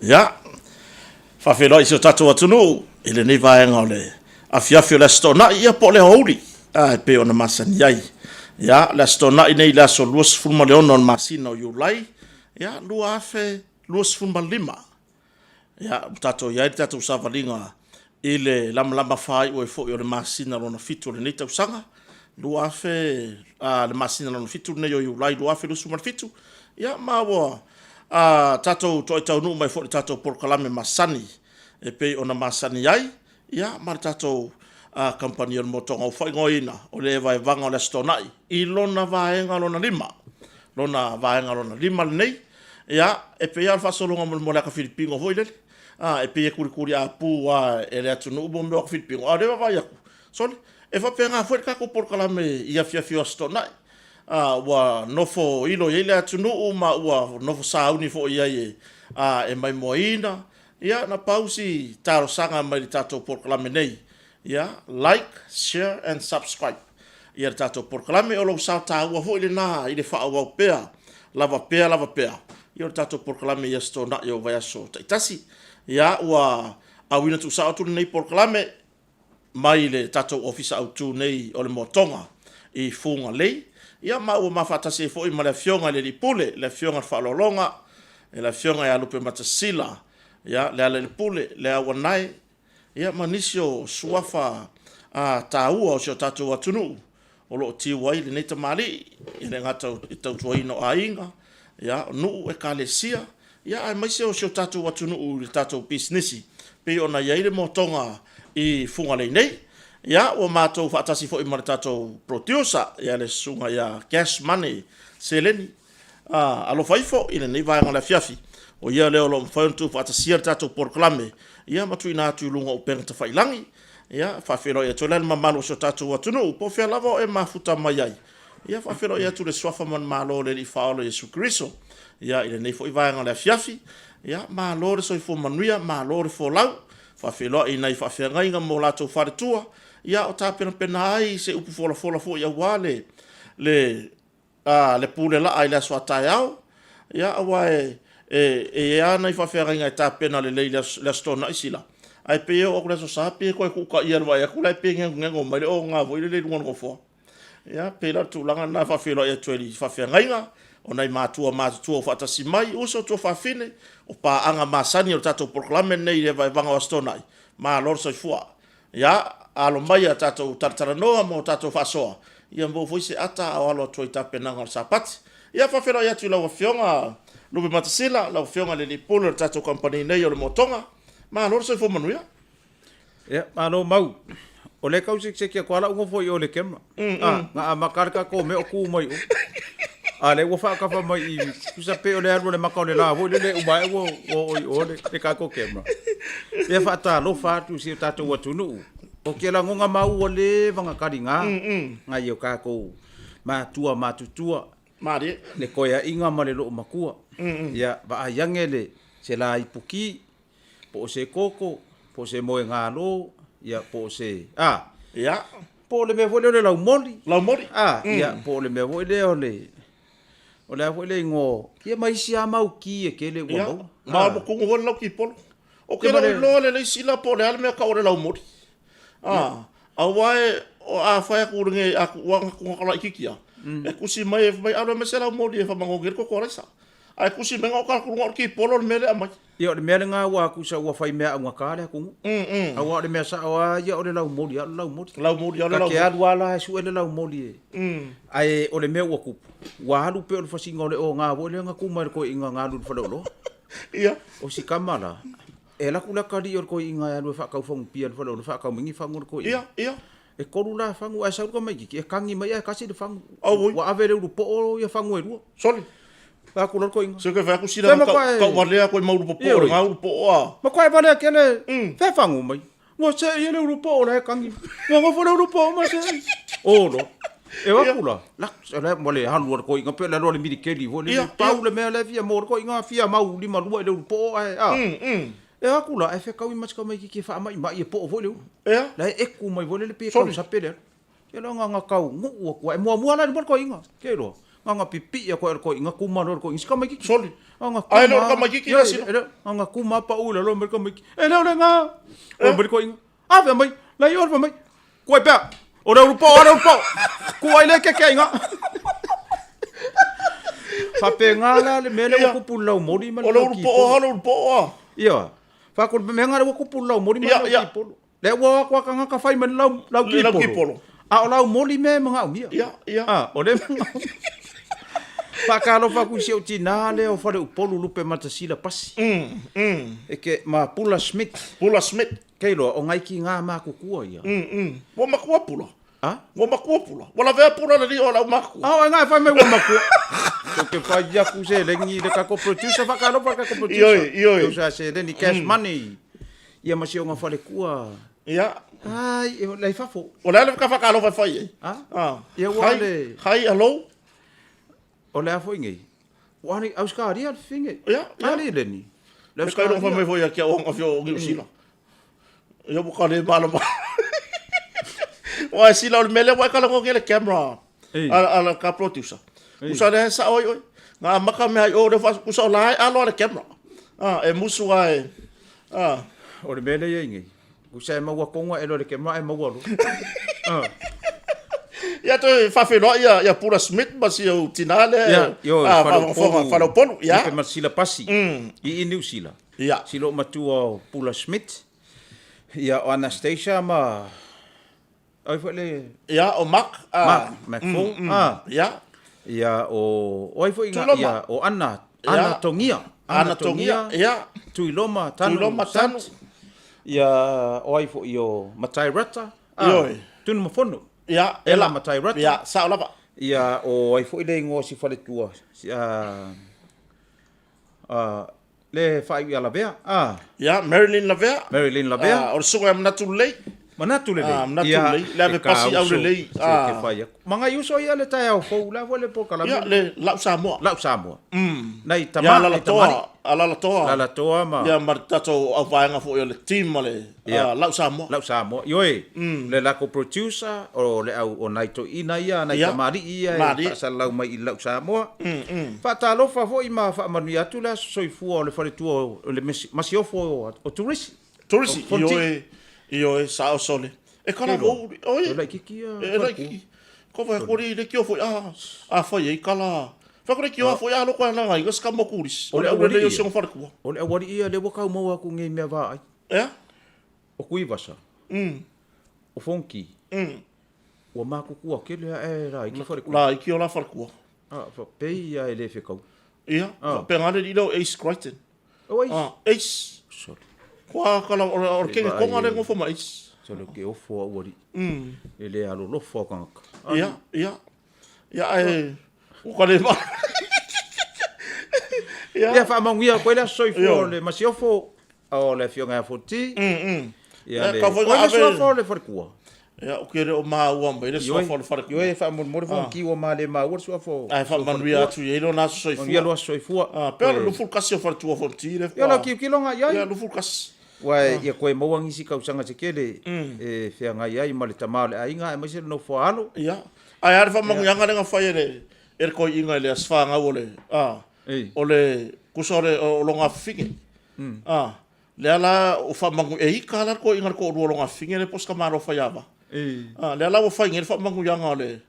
Ya, whawhero i seo tatou atunu, i le nei vaenga o le afiafi o le stona ia po le houri, e pe ona masani ai. Ya, le stona i nei le aso luas fulma le ona on masina o Iulai, ya, lua afe luas fulma lima. Ya, tatou iai tatou savalinga i le lama whai o e fo i o le masina lona fitu le nei tau sanga, lua afe le masina lona fitu nei o Iulai, lua afe luas fulma fitu, ya, maua, tatou toi tau nu mai fo le tatou porkalame masani e pe ona masani ai ia mar tatou company on motonga o fai ngoina o le vai vanga o le stonai i lona vaenga lona lima nei ia e pe ia fa solo ngam mo la ka filipingo voi le e pe kuri a pu e le atu no bo mo ka filipingo a le vai aku sole e fa penga fo ka ko porkalame ia fia stonai wa nofo ilo ile atunu uma wa nofo sauni fo ia e mai moina ia na pausi taro sanga mai tato porklame nei ia like share and subscribe ia tato porklame o lo sa ta wa fo ile na ile fa wa pea lava pea ia tato porklame ia sto na yo vai so taitasi ia wa awina tu sa tu nei porklame mai le tato office autu nei o le motonga i funga lei ia ma o mafata se foi ma le fionga le pule le fionga falolonga e la fionga ya lupe matasila ia le pule le awanai ia manisio suafa taua o se tatu atunu o lo ti wai le neta mali i le ngata i tau tuaino ainga ia nu e kalesia ia ai mai se o se tatu atunu le tatu businessi pe ona ia le motonga i funga le nei ya o matou fatasi fo i martato producer ya le sunga ya cash money seleni alo faifo ina nei vai ngala fiafi o ia le lo fa tu fatasi tato porklame ya matu ina tu lunga o penta failangi ya fa fero ya tolan mamalo so tato watunu po fe lavo e mafuta mai ya fa fero ya tu le swafa man malo le faolo Yesu Kristo ya ina nei fo i vai ngala fiafi ya malo so i fo manuia malo fo lau fa fero ina i fa fe nga mo lato fartua ia o tapena pena ai se upu fola fo ia wale le pule la ai la so taiao ia awae e ana i fa fera nga tapena le le stona isila ai pe o ko so sapi ko ku ka ia wa ku la pe ngo mai o nga vo le ngon ko fo ia pe la tu langa na fa fela ia tueli fa fera nga ona i matua fa tasi mai uso to fa fine o pa anga masani o tato proclame nei le vai vanga o stona ma lor so fua ia alo mai a tatou tartaranoa mo tatou fasoa ia mo foi se ata alo toi tapenanga sapati ia fa fero ia tu la fionga lupe matasila la fionga le polo tatou company nei o le motonga ma lor so fo manuia ia malo mau o le kau se kia kwala ngo foi o le kema nga makarka ko me o ku mai ale wo fa ka fa mai i kusa pe o le arbo le makau le la wo le umai wo o le ka ko kema ia fa ta lo fa tu si tatou watunu o ke la ngonga mau o le vanga karinga nga yo ka ko matua mari le koia inga ma le lo makua ya ba ayangele se la ipuki po se koko po se mo ngalo ya po se ya po le me vole le la moli ya po le me vole o le vole ngo ke mai sia mau ki e ke le wo ma mo ko ngol lo ki polo o ke le sila po le al me ka o le la moli awai o a fa ku nge aku wang ku kala ikikia e kusi mai alo mesela modi e fa mangogir ko koresa ai kusi menga ka ku ngor ki polo mele amai yo le mele nga wa ku sa wa fa me nga kale ku awa le mesa awa yo le la modi ka ke adu ala su le la modi ai o le me wa ku wa halu pe o fa singa le o nga wo le nga ku mai ko inga nga lu fa lo ia o si kamala e la kula kali or ko inga ya no fa ka fong pia fa no fa ka mingi fangur ko ia e korula fangu a sa ko mai ki e kangi mai a kasi de fangu wa avere u po ya fangu e ru soli fa kula ko inga se ke fa ku sila ka wale ko mau po nga u po ma ko e vale kele fa fangu mai mo se ye le u po la kangi mo fo le u po ma se no e wa kula la se le mo le halu ko inga pe la lo le mi keli vo le pau le me le via mo ko inga fia mau li ma lu le u po e akula e fe kau mas ka mai ki fa mai e po vole la e ku mai vole le pe kau sa pele ke lo nga kau ngu ko e mo la mo ko inga ke lo nga pipi ko inga ku ma ko inga ka mai ki soli Anga Ai lo ka makiki la sino. Anga kuma pa ula lo mereka miki. Lo le nga. O mereka inga. Ave mai, la yo ave mai. Ko pa. Ora rupo. Ko ai le ke inga. Fa pengala le mele ko pulau mori ma. Ora rupo. Ia. Fa ko menga ko pulau mori ma ki polo. Le wa ko ka nga ka fai men lau ki polo. A o lau mori me mga umia. Ia. O le Pakalo fa kusi o tina le o fare upolu lupe matasila pasi. E ke ma Pula Smith. Keilo o ngai ki ngā mā kukua ia. Wa makua pula. Ha? Wa makua pula. Wala vea pula na ri o lau makua. Ah, ngai fa me wa makua. Ko ke fa ia ku se lengi de ka ko producer fa ka ko producer. Ioi. Yo sa se ni cash money. Ia ma si o ngā fare kua. Ia. Ai, e lai fa fo. O le ka fa ka lo fa fai. Ah. Ia wa le. Hai alo. O le afo ingi. Wani auskari al finge. Ia. Ali le ni. Le ka lo fa me foi aki o ngafio o ngisila. Ia bu ka le malo. Wa sila o mele wa ka lo ngele camera. Ala ka producer. Usa le sa oi. Nga maka me ai o le fa usa lai alo le camera. E musu ai. O le mele ia ingi. Usa e maua konga e lo le camera e maua lo. Ia to fa felo ia Pula Smith mas ia tinale. Fa lo polo ia. Ke masila pasi. I New Zealand. Ia. Silo matua Pula Smith. Ia o Anastasia ma ai foi le. Ia o Mac. Macfo. Ia. Ia o ai foi ia o Ana Tongia. Ia. Tuiloma tanu. Ia o ai foi o Matai Rata. Ioi. Tunu mafono. Ia, ela Matai Rata. Ia, sa lava. Ia o ai foi le ngo si fale tua. Le fai ia la bea. Ia, Marilyn Lavea. O sunga mnatu lei. Manatu le. Mnatu lei. Le pasi au le lei. Ke fai. Manga yuso ia le tai au fo la vole po kala. Ia le lau Samoa. Nai tama. Ia la toa. La toa ma. Ia martato au vaenga fo le team le. Lau Samoa. Yoi. Le la ko producer o le au o nai to ina ia nai tamari ia. Sa lau mai lau Samoa. Fa talo fa fo i ma fa manu ia tu la soifua o le fale tu o le masiofo o tourist. Ioi, sa o sole. E kala mo, oi. E lai kiki a. E lai kiki. Ko vai kori le kio foi foi e kala. Fa kori kio foi lo kwa na ngai gas kamo kuris. O le le yo song farku. O le awari ia le waka mo aku ngai me va ai. O kui vasa. O fonki. O maku ku ke le e ra ki farku. La ki o la farku. Fa pe ia ele fe kau. Ia, pe ngale di lo Ace Crichton. O ai. Ace. Kwa kala o ke ko ngale ngo fo mais. So le ke o fo awari. Ele alo lo fo kan. Ia. Ia ai. O kale ma. Ia fa mangia ko le soi fo le masiofo o le fionga foti. Ia le. Ka fo le farkua. Ia o kere o ma ua mai le so fo le farkua. Yo e fa mo fo ki o ma le ma ua so fo. Ai fa manuia tu ye no na soi fo. Ia lo soi fo. Pero lo ful kasi o fartua fo ti le. Ia lo ki longa ia. Ia lo ful kasi. Wai ia koe mauangi si kausanga se kele e fea ngai ai ma le tamale a inga e maise no fo alo. Ia. Ai ar fa mangu yanga nga fai ele ko inga le asfa nga ole. Ole kusore o longa finge. Le ala o fa mangu e kala ko inga ko o longa finge le poska maro fa yava. Le ala o fa inga fa mangu yanga ole.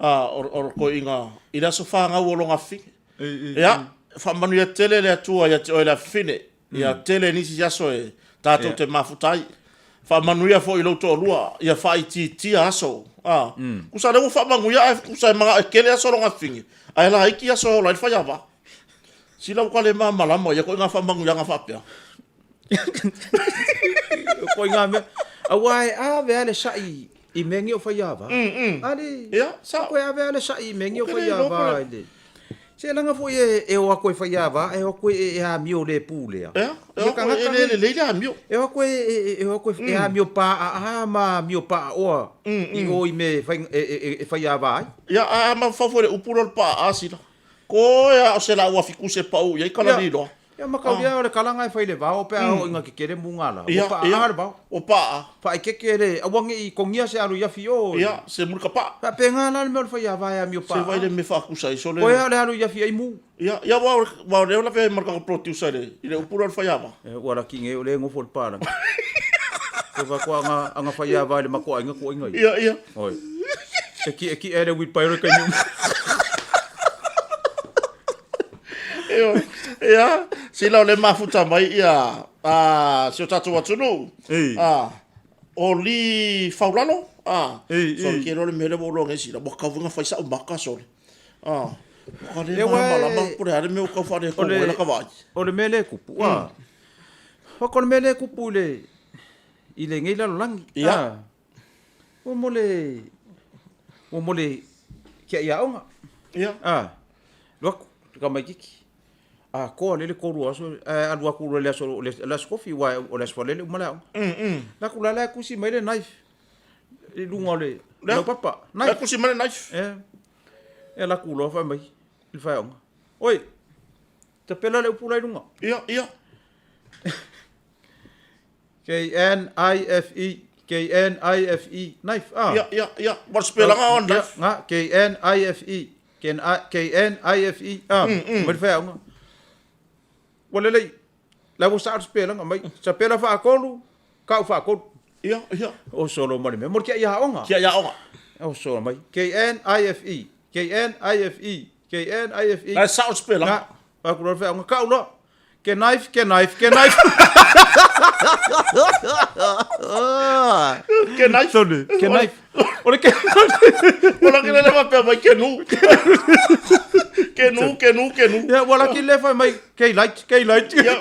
O ko inga ila so fa nga o longa finge. Ia fa manu ya tele le atua ya o la fine. Ia tele nisi yaso e tato te mafutai. Fa manuia fo ilo to lua. Ia fa iti aso. Kusa le fa manguia kusa mga kele aso longa fingi. Ai la iki aso la fa yava. Sila ko le mama la mo ia ko nga fa manguia nga fa pia. Ko nga me. Awai ve ale sai i mengi o fa yava. Ali. Ia sa ko ave ale sai i mengi o fa yava ile. Se langa fo e o ko fa yava e o ko e a mio le pule. E o le a mio. E o ko e a mio pa ma mio pa o. I go i me fa yava. Ya a ma fa fo le upuro pa asila. Ko ya o se la wa fiku se pa o ia kala ni lo. Ia makaulia o le kalanga e whai le vau, pe ao inga kekere mungala. Ia, O pa ia. aare vau. O paa. Pa i kekere, awangi i kongia se alu iafi o. Ia, se murka paa. Pa pe ngala le mea le whai a vai a mi o pa. Se vai le me whaakusa i sole. Koe a le alu iafi ai mu. Ia, ia wau reo la whai marka ko protiusa le. I le upura le whaiawa. E ora ki nge o le ngofo le pāra. Ko va ko anga whai a vai le mako ainga ko inga i. Ia, ia. Oi. Eki ere wit pairo kai ni. Ia, sila o le mafuta mai ia. Si o tatu watunu. Ei. O li faulalo. Ei, So ei. ke lo le mele bo lo ngesi la bo ka vunga faisa o maka sole. Ka le E wai- mala ma pure ale me o ka fare ko Ole- la ka vai. O le mele kupu. Ko le mele kupu le i le ngeila lo langi. Ia. O mole kia ia onga. Ia. Luaku, ka mai kiki. Ko le koru aso, alua ku le aso le skofi wa o le sfalele umala. La ku la kusi mai le knife. I lunga le. La- La papa. La Knife. kusi mane knife. La ku lo fa mai. Il fa onga. Oi. Te pela le upula i lunga. Ia, ia. K-N-I-F-E. Knife. Ia, ia, ia. War spela nga on knife. Nga, K-N-I-F-E. K-N-I-F-E. Mai fa onga. Wala lei. La wo sa spela nga mai. Sa pela fa akolu. Ka fa akolu. Ia, ia. O solo mai me. Mor kia ia onga. Kia ia onga. O solo mai. K-N-I-F-E. K-N-I-F-E. K-N-I-F-E. La sa spela. Nga. Aku lo fa onga ka ulo. Ke knife. Ke knife. Ke knife. Sole. Ke knife. Ole ke. Wala ke le ma pe mai ke nu. Ke nu. Ya wala ki le fa mai. Ke light. Ia.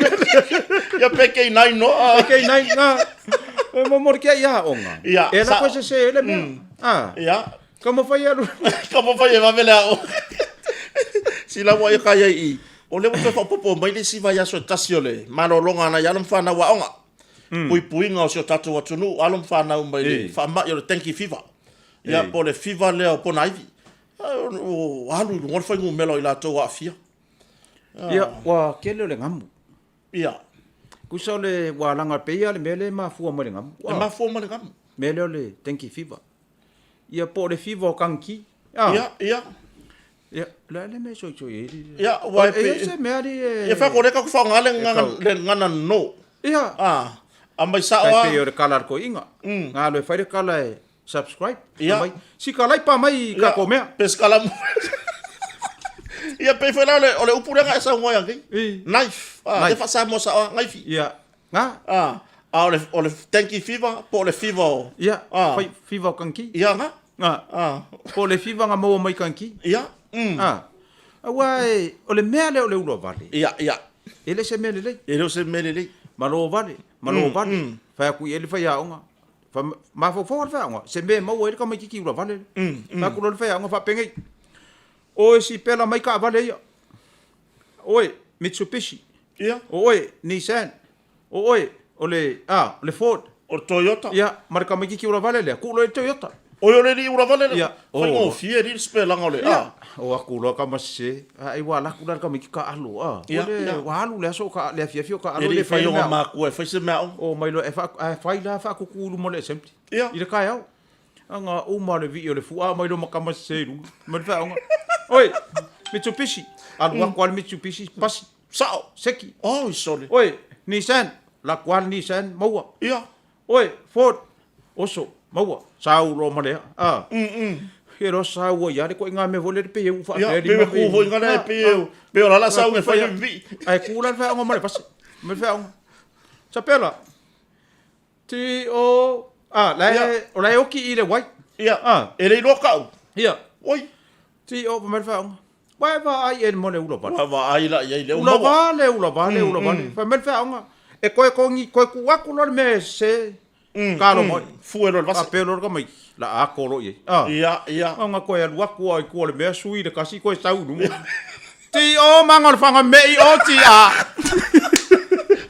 Ia pe ke nai no. Ke nai nga. Mor kia ia onga. Ia, E la sa- ko se ele me. Ia. Como foi alu. Ka mo fai va vele o. Sila wa ka ia i. O le mo fa popo mai le si vai aso tasiole. Malo longa na ya fa na wa onga. Pui nga o se tatu wa tunu alum fa na mai le fa ma yo tanki fiva. Ia po le fiva le o po naivi. O alu no fa ngu melo ila to wa fia. Ia wa kele le ngamu. Ia. Kusa le wa langa peia le mele ma fu mo le ngamu. E ma fo ma le gam. Mele le tenki fiva. Ia po le fiva o kanki. Ia. Ia la le me so e. Ia wa E pe. se me ari E fa ko le ka fa ngale ngana no. Ia. A mai sa Ai pe o. o le kalar ko inga. Nga le fai le kala e subscribe. Ia. Mai. Si kalai pa mai ka ko mea. Pescala. Ia pe fa le o le upura nga sa ngoi angi. Knife. E fa sa mo sa knife. Ia. Nga. O le tanki fiva po le fiva. Ia. Fai fiva o kanki. Ia nga. Nga. Po le fiva nga mo mai kanki. Ia. Awai, o le mea leo le ulo vale. Ia. Ele se mea lelei. E lo se mele. Malo vale. Fai aku ele fai aonga. Ma fo fo fai aonga. Se mea mau ele ka mai kiki ulo vale. Ma ku lo fai aonga fa pengei. Oe si pela mai ka vale ia. Oe, Mitsubishi. Ia. Oe, Nissan. Oe, ole Ford. O Toyota. Ia, mar ka mai kiki ulo vale le. Ku lo e Toyota. O yo le ura vale. Ia. Fai o fie ri spela ngole. O aku lo ka mase. Ai wala ku dar ka mi ka alu. Ia, Ole ia. wa alu le so ka le fia ka alu E le le fai o mea. ma ku e fai se mea. O mai lo e fai la fa ku ku mo le semti. Ia. I le kai au. Anga o ma le vi o le fu mai lo ma ka mase ru. Ma fa anga. Oi, Mitsubishi. Alu kwal Mitsubishi pas Sao. seki. Oh, sole. Oi, Nissan. La kwal Nissan maua. Ia. Oi, Ford. Oso maua. Sau lo ma le. Hero sau ia le ko nga me vole pe u fa Ia. Pe ku ho ngana pe. Pe o la sa nge fai vi. Ai kula fa nga ma le pas. Me fa nga. Chapela. Ti o o la o ki i le wai. Ia. E le lo ka. Ia. Oi. Ti o me fa nga. Wai va ai en mo le ulo ba. Va ai la ia le Ulo vale. Fa me fa nga. E ko ngi ko ku wa ku lo me se. Ka lo mo. Fuero Pa vas. pe lo ka mai. La a ko lo ye. Ia. Nga ko ya wa ku ai ko le me sui de kasi ko sau nu. Ti o mangal fa nga me i o ti a.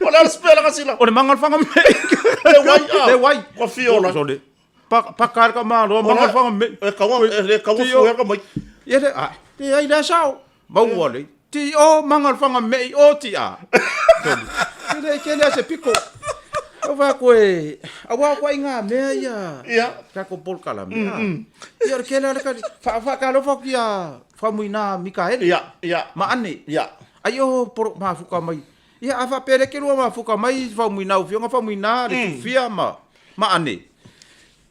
Ola spela ka sila. O le mangal fa nga me. Le wai. Le Ko fiola. Sole. Pa kar ka ma lo mangal fa nga me. E ka wa fuera ka mai. Ia le ti ai la sao. Mau wale. ti o mangal fanga mei o ti a. Kele se piko. Ava koe, awa koe inga mea ia. Ia. Kako polkala mea. Ia kele ala kali. Fa kalo fa kia. Fa muina Mikael. Ia. Ma ane. Ia. Ayo por ma fuka mai. Ia ava pere ke lua ma fuka mai fa muina u fionga fa muina le tu fia ma ane.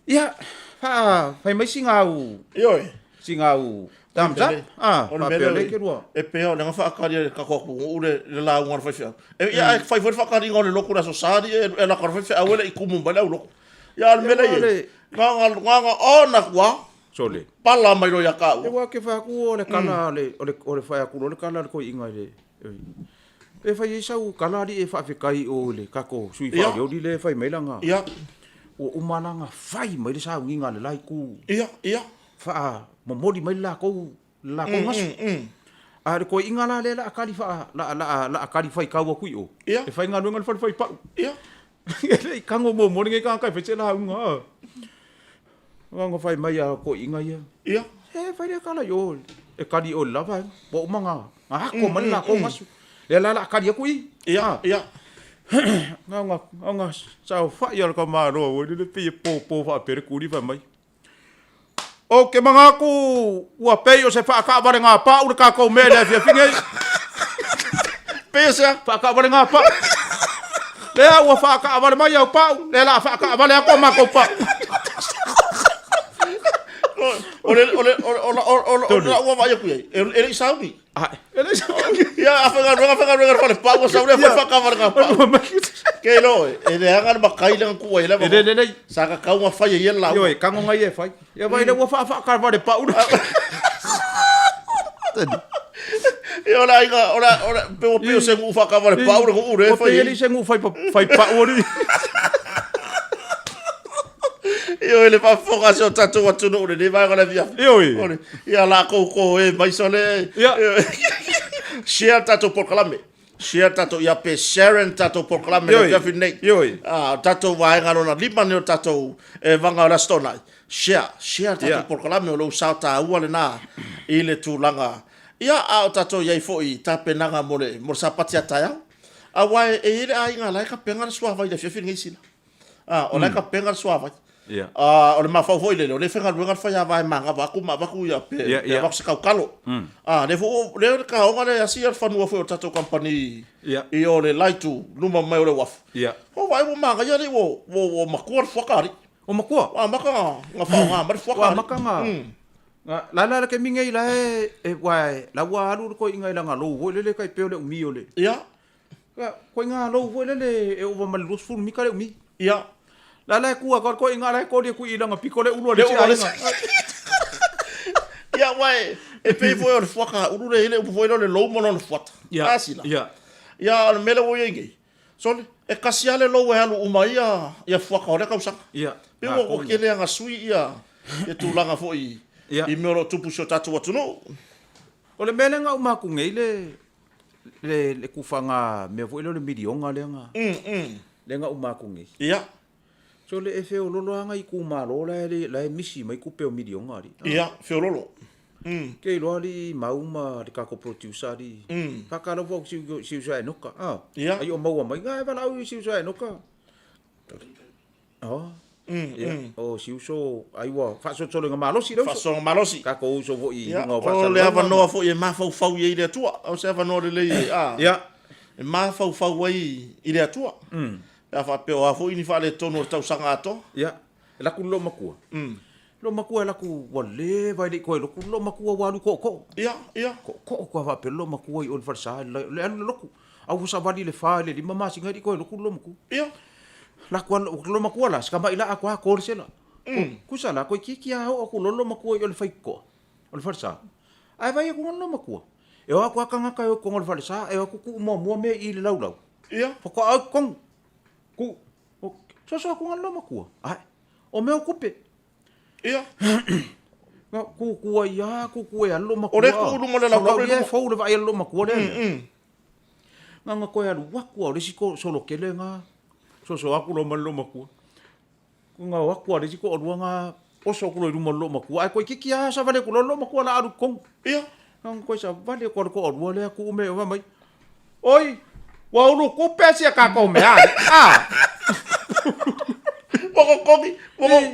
Ia fa mai singau. Ioi. Singau. Tamsa? Ona pele ke lua. E peo le fa akari ka ko ule le la ngor fa fia. E ia fa fa akari ngor le lokura so sari e la kor fa fia wele ikumu bala loko. Ya le mele ye. Nga ona kwa. Sole. Pala mai ro ya ka. E wa ke fa ku ole kala ole fa ku ole kala ko inga le. E fa ye sau kala di e fa kai ole kako sui fa yo di le fa mai langa. Ia. O umananga fai mai le sa nginga le lai ku. Ia. Fa mo modi mai la ko ngasu. Are ko inga la le la akali fa la akali fai ka wa ku yo. E fa inga ngal fa fai pa. Ia. Ele kango mo mo ngai ka kai fe la unga. Nga fai mai a ko inga ia. Ia. E fai le kala yo. E kali o la fa. Bo manga. Ko man la ko ngasu. Le la akali ku i. Ia. Nga sa fa ia ka ma ro wo le pe po fa per ku ri fa mai. O ke mga ku ua pei o se whaakaware ngā pā ura kā kou mele a fia whingai. Pei se? Whaakaware ngā pā. Lea ua whaakaware mai au pā. Lea la whaakaware a kou mā kou pā. Ola ua vai aku iei. Ele i sauni. Ele i sauni. Ia, awhenga whale pā ua sauni a whakaware ngā pā. Kei loe, e le anga ma kai le ku ai lava. Ele. Sa ka kau ma fai e la. Yo, kango ngai e fai. Ia vai le ua whaakaware pā ura. E ora peo se ngu whakaware pā ura ko ure. O pe ele se ngu fai pā ura. Io le fa foga so tatu watu no le vai ngala via. Io. Ia la ko e mai sole. Share tatu por kalame. Share tatu ia pe Sharon tatu por kalame le Kevin Nate. Tatu vai ngalo na lima ne tatu e vanga la stona. Share tatu por kalame o lo sauta ua le na ile tulanga. Ia a tatu ia foi tapenanga mole mo sapati ataya. Awa e ile ai ngala ka penga sua vai le fefin ngisina. O la ka penga sua vai. O le mafau foi le whenga ruenga whaia vai manga waku ia pe waku se kaukalo. Le fo le ka onga le asia whanua foi o tatou company i o le laitu numa mai o le wafu. O vai mo manga ia le o makua whakari. O makua? Maka ngā whao ngā mari whakari. Maka ngā. La ke minga i la e wai la ua alu ko inga i la ngā lou voi le kai peo le umi o le. Ko inga lou voi le e uwa mali rosful mika le umi. La kua ko inga la ko dia ku ilanga piko le ulu le sia. Ya wai e pe foi o foka ulu le ile foi le low mono fota. Asila. Ya mele wo yenge. So e kasiale lo e alu umaia ya foka o le kausa. Pe o kele anga sui ia e tulanga foi. I mero tupu so tatu watu no. O le mele nga uma ku ngei le kufanga me foi le milionga le nga. Le nga uma ku ngei. So le e feo lolo anga i kumalo la e misi mai kupeo milionga ri. Ia, feo lolo. Kei loa li mauma le kako producer ri. Kakalo fo si usa e noka. Ai o maua mai ngai wala au si usa e noka. O si uso ai wa faso tolo nga malosi lo. Faso malosi. Kako uso vo i nga faso. O le ava noa fo i ma fau i le tua. O se ava noa le Ia. E ma fau ai i le tua. A fa pe o fo ini fa le tono tau sanga ato. Ia. La ku lo makua. Lo makua la ku wale vai le ko lo makua walu ko. Ia. Ko fa pe lo makua i on farsa le anu lo ku. Au sa vali le fa le mama singa di ko lo ku lo maku. Ia. La ku lo makua la ska mai la akwa ko sela. Ku sala ko ki o ku lo makua i on fai ko. On farsa. Ai vai ku lo makua. E o akwa kanga ka ko on farsa e o ku mo me i le lau. Ia. Ko au kong ku so ku ngalo makua ai o me okupe ia ku ia ku ia lo makua o le ku lu mole la ko ia fo le vai lo makua le nga ko ia lu waku o le siko solo kele nga so aku lo malo makua ku nga waku o le siko o nga o so ku lo malo makua ai ko kiki ia sa vale ku lo makua la aru kong ia Ang ko sa vale ko le ku me o mai. Oi, wa ulu ku pesi ka ko me ah. Kogi,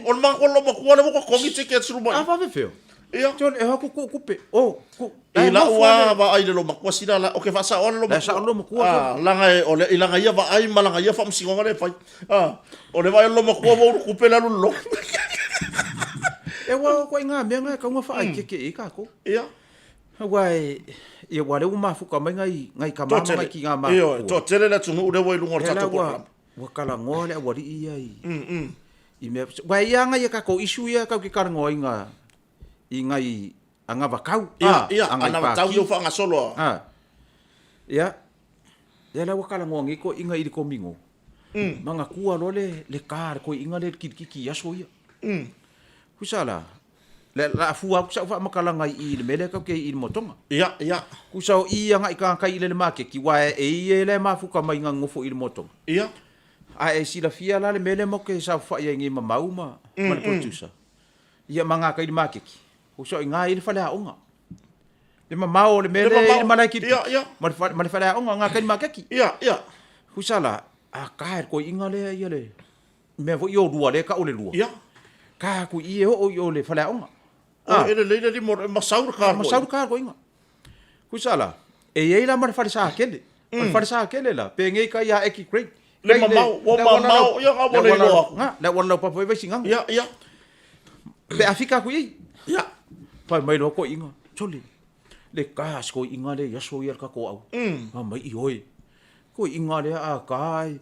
on mang ko lo makua le ko kogi tike suru mai. Apa be feo? Ia. Jon e haku ku pe. Oh, ku. Ila ua va ai le lo makua sila la o ke fa sa on lo makua. Sa lo makua. Langa e ole ilanga ia va ai malanga ia fa msingonga le fai. O le vai lo makua vo ku pe la lo. E wa ko inga me nga ka nga fa ai ke ka ko. Ia. Wai ia wa le uma fu ka mai ngai ka mama mai ki nga ma. Ia, to tele la tunu le voi lungor tatu ko. Wa kala ngole wa ri ai. I me wai ia nga ia ka ko isu ia ka ki kar ngoinga. I ngai anga bakau ana bakau yo fa nga solo ya la wakala ngongi ko inga i ko mingo manga kua lo le kar ko inga le ki aso ya kusala la fuwa kusa fa makala ngai i le mele ka ke i motonga ya kusa i anga i ka kai le make ki wa e le mafu ka mai nga ngofo i le motonga ya a e sila fia la le mele mo ke sa fa ya ngi mamauma mal ko tusa ia manga kai le make ki o so inga i fale aonga le mamao le mele le malaki ma le fale aonga nga kan makaki ia husala a ka ko inga le ia le me vo yo dua le ka o le lua ia ka ku i o yo le fale aonga ele le di masaur ka ko inga husala e ye la ma fale sa kele ma fale sa kele la pe ngai ka ya eki great le mamao ia ka bo le lo nga la wala pa po vai singa ia pe afika ku i ia pai mai lo ko inga chole le kas ko inga le ya so yer ka ko au mai i oi ko inga le a kai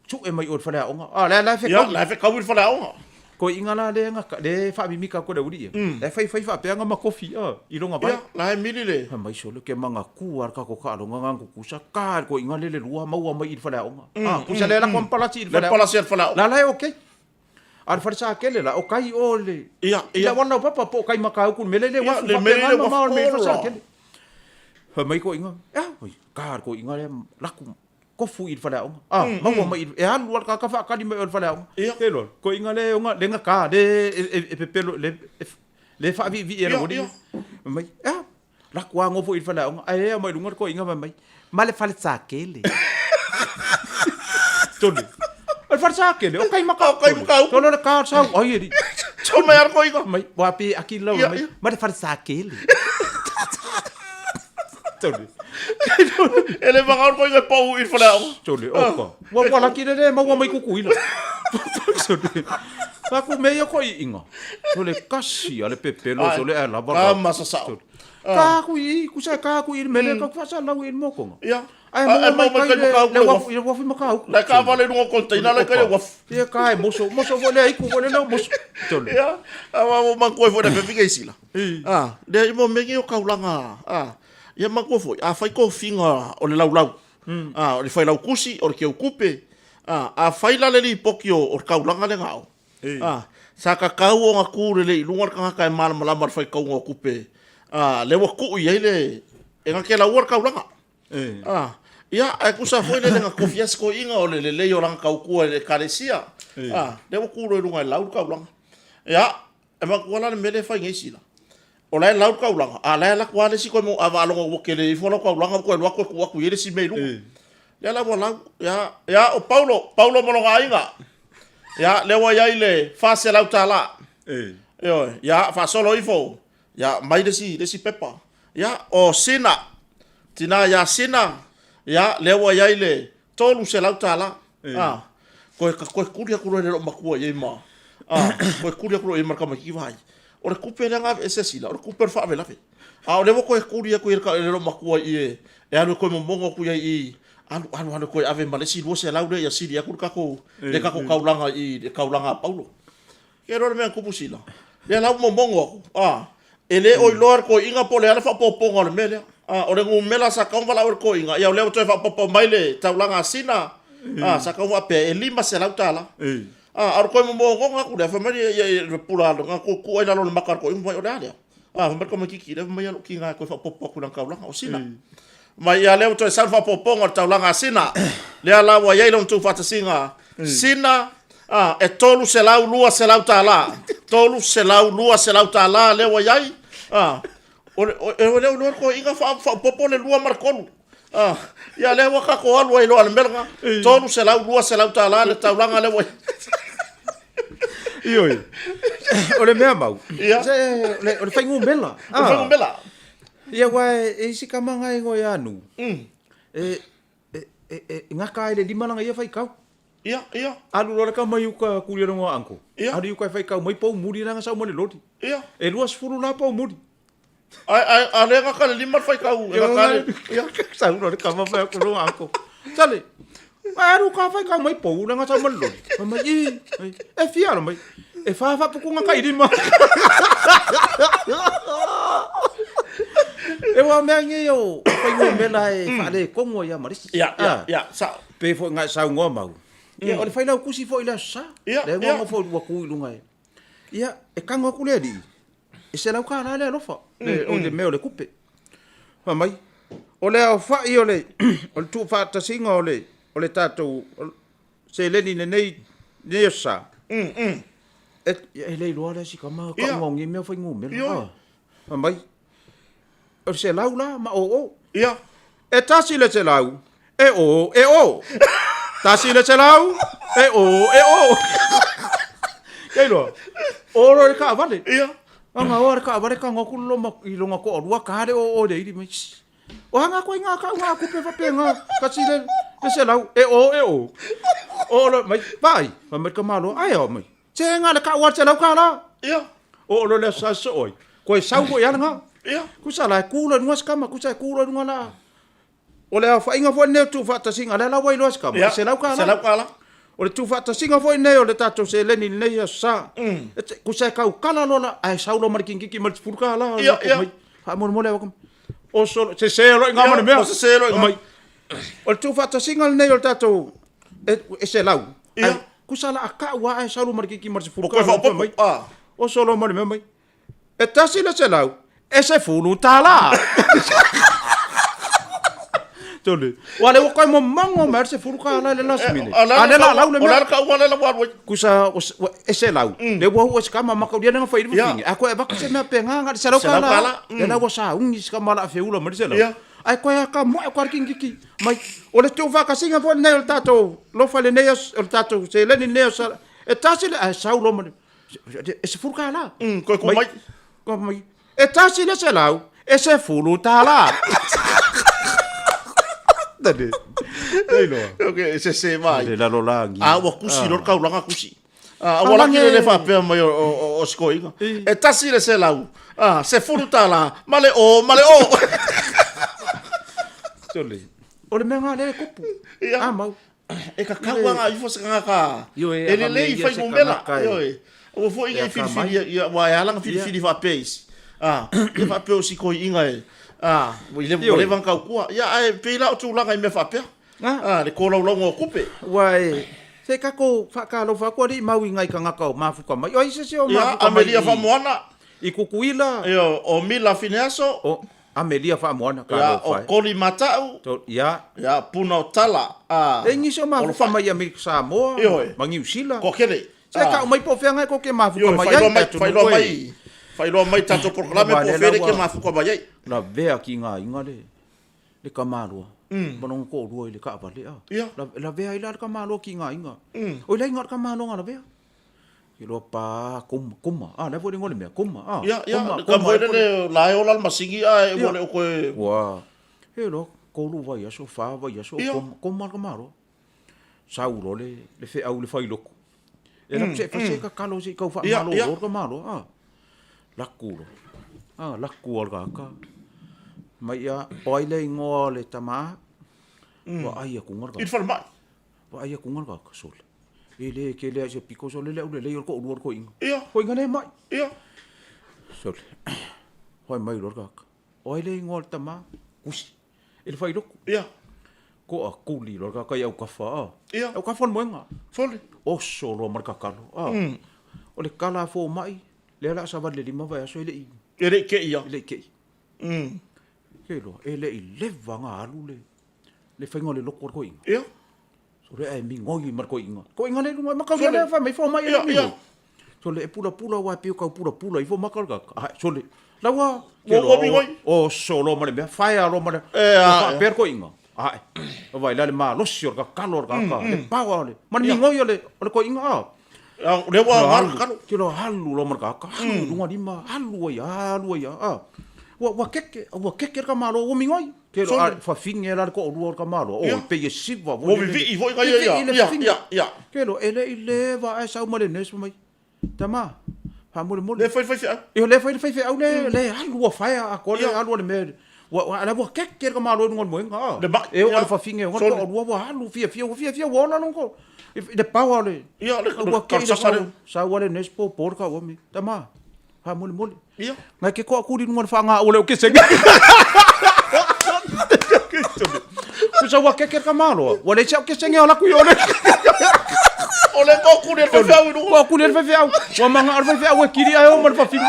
chu e mai o fala onga la fe ka wir fala onga ko inga la le nga le fa mi mika ko de uri le fa pe nga ma kofi i longa bai la mili le mai so le ke manga ku ar ka ko ka lo nga ku sa ka ko inga le lua mau mai i fala onga ku sa le la kom palati i fala la okay ar farsa kele la o kai ole ia wana papa po kai makau kun melele wa le melele wa me farsa kele ha mai ko inga oi kar ko inga le laku ko fu il fala o mau mai e han luar ka fa ka di me il fala o kelo ko inga le nga ka de e pelo le fa vi era odi mai laku ngo fu il fala o ai mai lungar ko inga mai male falsa kele tole al farsa kele o kai makau tolo le ka sa ai di choma yar ko inga mai wapi akilo mai male farsa kele tole ele va ko inga pau il fala tole opa wa la kile le ma wa mai ku kuila pa ku me yo ko inga tole kasi ale pepelo tole la ba ma sa sa ka ku sa ka ku mele ka fa sa la wi mo ko ya ai mo mai kai le wa fi makau la ka vale no container la ka wa ya kai moso vole ai ku vole no moso tole ya ama mo ko fo de figa isila de mo me yo ka ulanga ia mako foi fai ko finga o le lau o le fai lau kusi o le ke kupe fai la le pokio o kaulanga le ngao sa ka kau o ngaku le lungar ka ka mal mal fai kau o kupe le wa ku ia le e nga ke la ur kaulanga ia ai ku sa foi le nga confiance ko inga o le o lang kau ku le karesia le wa ku le lungar lau kaulanga ia e ma ku la le mele fai ngisila o lai lau kaulanga lai la kwa le si ko mo avalongo wo kele fo la kaulanga ko lo ko ku yele si meilu ya la wala ya o paulo mo nga inga ya le wa ya ile fa se lau tala yo ya fa solo ifo ya mai de si pepa ya o sina tina ya sina ya le wa ya ile tolu se lau tala ko kuria ku le makua ye ma ko kuria ku e marka ma ki vai o le kupe nga ese sila o le kupe fa vela fe o le ko kuria ku ka le makua e alo ko mo mongo ku i alo ko ave malesi lo se laude ya sili ku ka ko le ka ko kaulanga i kaulanga paulo ke ro me ku pusila le la mo mongo ele o lor ko inga po le ala fa popo ngol mele o le ngumela sa ka vala ko inga ya le to fa popo maile taulanga sina sa ka wa pe elima se lautala ar ko mo nga ku da fa mari ya pula nga ko ai la lo makar ko mo ora ya mer ko mo kiki da mo ya ki nga ko fa popo ku lang kaulanga o sina mai ya le to sa fa popo nga taulanga sina le ala wa ya lo to fa singa sina e tolu se lau lua se lau tala tolu se lau lua se lau tala le wa yai le lo ko inga fa popo le lua markonu. Ya le wa ka ko alu lo al melga. Tonu se lau lua se lau tala le taulanga le wa. Ioi. Ole mea mau. Ia. Se ole fai ngumela. Fa ngumela. Ia wai e si kamanga e ngoi anu. Ngaka ele lima langa ia fai kau. Ia. Alu lora ka mai uka kulia ngo anko. Ia. Alu uka fai kau mai pau muri langa sa mole lodi. Ia. E luas furu la pau muri. Ai le nga ka le lima fai kau. Ia. Sa lora ka ma fai ko anko. Sale. Aru ka fai kau mai pau langa sa mole lodi. Mai e fialo mai. E fa puku nga kai lima. E wa mea nge yo, fai ngoi mela e whare kongo ia marisi. Ia, sa. Pe fo ngai sau ngoa mau. Ia, ore whai lau kusi fo ila sa. Le ngoa fo ua kui lunga e. Ia, e kanga ku le di. E se lau ka rale alofa. O le meo le kupe. Wa mai. O le au whai o le, o le tu whata singa o le tātou, se leni ne nei o sa. E lei loa le si kama ka ngongi mea whai ngoi mela. Wa mai. O se lau la ma o. Ia. E tasi le se lau. E o. Tasi le se lau. E o. Kei loa. Oro e ka avale. Ia. Anga ora ka avale ka ngoku loma i longa ko rua ka re o de iri mai. O hanga ko inga ka nga ku pe fa pe nga. Kasi le se lau. E o. Oro mai pai. Ma me ka malo ai o mai. Se nga le ka wa se lau ka la. Ia. Oro le sa so oi. Ko e sau ko ya nga. Ia. Kusa la kula nuas kama kusa kula nua la. Ole a fainga fo ne tu fata singa le la wai nuas kama. Se lau ka la. Ole tu fata singa fo ne ole tato se leni ne ya sa. Kusa ka kala lola ai saulo mar kinki mar furka la. Ia. Ha mo le wakam. O so se lo nga mo me. O se lo mai. Ole tu fata singa ne ole tato e se lau. Ia. Kusa la ka wa ai saulo mar kinki mar furka. O ko fa popo. O solo mar me mai. E tasi le se lau. Ese fulu tala. Tole. Wale wo kai mo mango mer se fulu kala le last minute. Ale la lau le. Ola ka wala la wa. Kusa ese lau. Le wo wo skama maka dia nga fai fingi. Ako e baka se me penga nga se lau kala. Le la wo sa ungi skama la fe ula mer se lau. Ai ko ya ka mo ko kingi ki. Mai ole tu va ka singa fo ne tato. Lo fa le ne o tato se le ne sa. E tasi le sa ulo mer. Ese fulu kala. Ko mai. Ko mai. E tasi le se lau, e se fulu tala. Tade. Ei lo. Okay, se vai. Le la lo langi. Wa kusi lo ka ulanga kusi. Wala ki le fa pe mai o skoinga. E tasi le se lau. Se fulu tala, male o. Tole. O le menga le kupu. Mau. E ka nga ifo se ka. E le fai ngomela. O fo inga fili ya wa ya langa fili fa peis. E fa pe o si ko inga e. Mo le van ka ku. Ya ai pe la o tu langa me fa pe. Le ko lo ngo kupe. Wai. Se ka ko fa ka lo fa ko ri mau inga i ka ngaka o mafu ka mai. O ise se o mafu ka mai. Amelia fa moana. I kukuila. Yo o Mila Fineaso. O Amelia fa moana ka lo fa. O Koli Matau. Ya. Ya Puna Tala. E ngi so mafu fa mai mi Samoa. Mangi usila. Ko kele. Se ka mai po fenga ko ke mafu ka mai. Fai lo mai tanto programa po fere ke mafu ko mai. La vea ki nga inga le kamarua. Bonong ko ruo le ka vale a. La vea ila ka malo ki nga inga. O le inga ka malo nga la vea. Ilo pa kuma. Le fo ngole me kuma. Ya ka mo le la o la masingi a e vole ko. Wa. Hello ko lu vai aso fa vai aso kuma ka malo. Saulo le fe au le fai loko. E la se ka kalo se ka fa malo ka malo. Lakuro. Lakku orga ka. Mai ya oile ngo le tama. Wa ai ku ngorga. Informa. Wa ai ku ngorga ka sol. Ele ke le se piko sol le ko ur ko inga. Ia. Ko inga ne mai. Ia. Sol. Hoi mai orga ka. Oile ngo le tama. Kusi. Ele fai loko. Ia. Ko a kuli orga ka au ka fa. Ia. Au ka fa moenga. Fole. O solo marka kalo. Ole kala fo mai. Le la sa le lima vai aso ele ele ke ia ele ke kelo ele le vanga alu le faingo le loko ko inga ia so re ai mi ngoi mar ko inga le ma ka le fa mai fo mai ele So le pula wa piu ka pula i fo makal ka. So le lawa Wo mi ngoi. o solo ma le me fire lo ma le. Per ko inga. Ai. O vai le ma lo sio ka kalor ka le pawa le. Man mi ngoi le ko inga. Le wa kan. Kilo halu lo ma ka. Halu lunga lima halu ya. Wa keke ka malo o mi ngoi. Kero fa finge la ko ruor ka malo. O pe ye siva. Wo vi vo ka ya. Kero ele va sa ma le nes mai. Tama. Ha mo mo. Le fai. Yo le fai au le halu wa fai a ko le halu le me. Wa ala wa keke ka malo ngon mo nga. E o fa finge ngon ko wa halu fia wa na ngon. De power le. Ya le wa ke sa wa le nes po por ka wa mi. Tama. Ha mo mo. Ya. Ngai ke ko ku di ngon fa nga o le o ke se. Kusa wa keke ka malo. Wa le cha ke se nga la ku yo le. Ole ko ku le fa au no. Ko ku le fa au. Wa manga ar fa au kiri ayo man fa fin.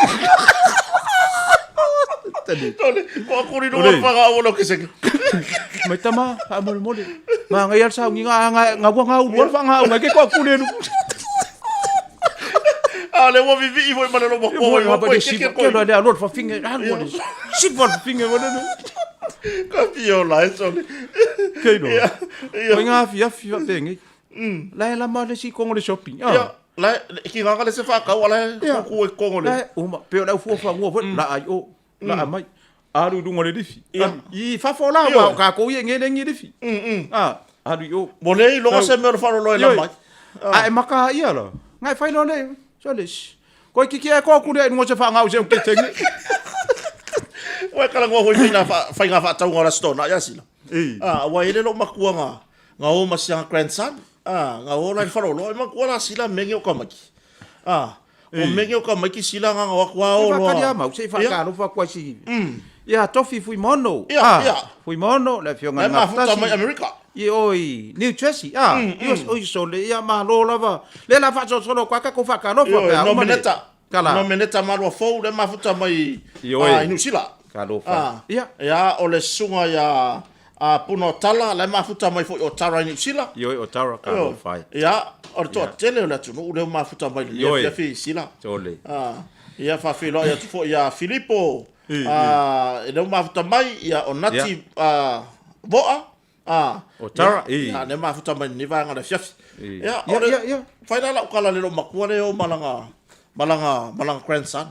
Ole ko ku le no fa au no ke se. Mai tama ha mo mo le. Ma ngai ar sa nga wa nga u fa nga ngai ke ko ku le no. Ale wo vivi i vo ma le lo mo ko. Wa ba de si ke lo le alor fa fin. Ha mo le. Si fa fin wa no. Ka pio la eso. Ke no. Wa nga fi pengi. La ma le si kongo le shopping. Ya, la ki nga le se fa ka wala ku e kongo le. Uma pe la fu fa ngo la ai o la mai. Aru du ngole difi. I fa fo la wa ka ko ye ngene ngi difi. Aru yo. Mo le lo se me fa lo la mai. Ai maka ia la. Ngai fa no le. So le. Ko ki ko ku le ngo se fa ngau se ke teng. Wa kala ngo ho fa nga fa tau ngora stona ya sila. Wa ile lo makua nga o masianga grandson. Nga ora i wharo loa, ima kua la sila menge o kamaki. O menge o kamaki sila nga wakua o loa. Whakari amau, se whakaro whakua si. Ia, tofi fui mono. Fui mono, le fionga ngā ftasi. Futa mai Amerika. I oi, New Jersey. Oi so le ia malo lava. Le la whaso solo kwa kako whakaro whakaro. No meneta marua fau, le mafuta mai New Zealand. Kalo wha. Ia, o le sunga ia... puno tala la mafuta mai fo o tara ni sila yo o tara ka lo fai ya o to tele la tu no mafuta mai ya fi sila tole ya fa fi lo ya fo ya Filippo le mafuta mai ya onati boa o tara ya le mafuta mai ni va ngana fiafi ya fai la kala le lo makua le o malanga grandson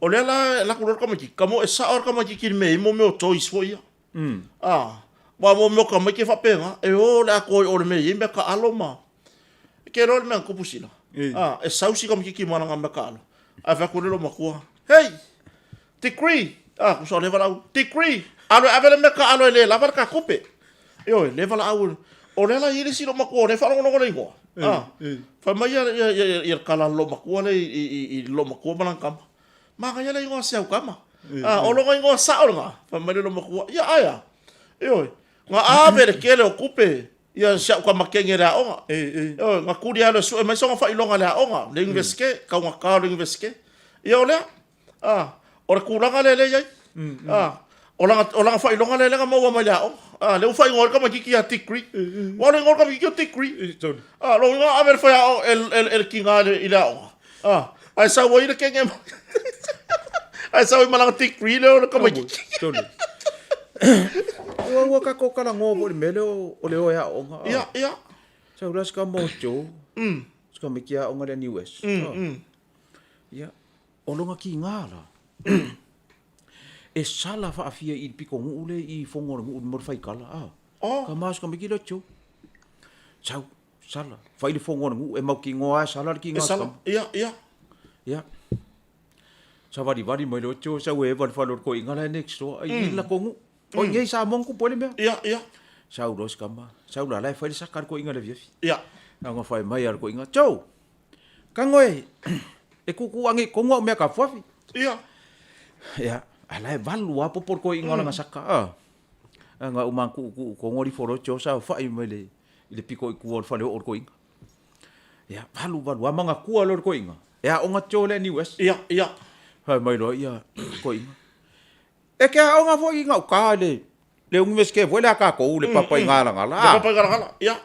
o le la ku ro kamaki kamo esa or kamaki ki me mo toys fo ya wa mo mo ka mai ke fa penga e o la ko o me yimbe ka aloma ke ro me ko pusila e sausi ka ki mana ngam ka alo a fa ko lo makua hey degree ku so le vala degree alo avele me ka alo le la va ka kope yo le vala au o le la yiri si lo makua le fa no le ngo fa mai ya kala lo makua le i lo makua mana kam ma ga ya le ngo sa kama o lo ngo sa o nga fa mai lo makua ya aya yo nga ave kele o kupe ya sa kwa makenge la onga yo nga kudi ala su mai so fa ilonga la onga le inveske ka nga ka le inveske yo le o kula nga le ya o la fa ilonga le nga mo wa la le fa ngor ka makiki ya tikri wa le ngor ka makiki tikri lo nga ave fa el kinga ila onga ai sa wo ile kenge ai sa wo malang tikri le ka makiki Wa ka ko kala ngo bo mele o le o ya onga. Ya. Sa ulas ka mo jo. Ska me kia onga le New West. Ya. O longa ki ngala. E sala fa afia I piko ngule I fongo ngu mo fai kala. Ka mas ka me ki lo jo. Sa sala. Fai le fongo ngu e mau ki ngoa sala ki ngala. Ya. Sa vari mai lo jo sa we van fa lo ko ingala next do. Ai la ko ngu. O ngai sa mong ko pole me. Ya. Sa uros kama. Sa ula lai fai sakar ko inga le viafi. Ya. Nga fai mai ar ko inga. Chou. Kangoe. E kuku angi ko ngo me ka fofi. Ya. Alai valu apo por ko inga nga saka. Nga umang ku ko ngori foro cho sa fai mai le piko ku or fa le or ko inga. Ya, valu amanga ku alor ko inga. Ya onga cho le ni west. Ya. Hai mai lo ya ko inga. E ke au nga fo inga ka le unges ke vola ka ko le papa inga la ngala. Le papa ngala. Ya.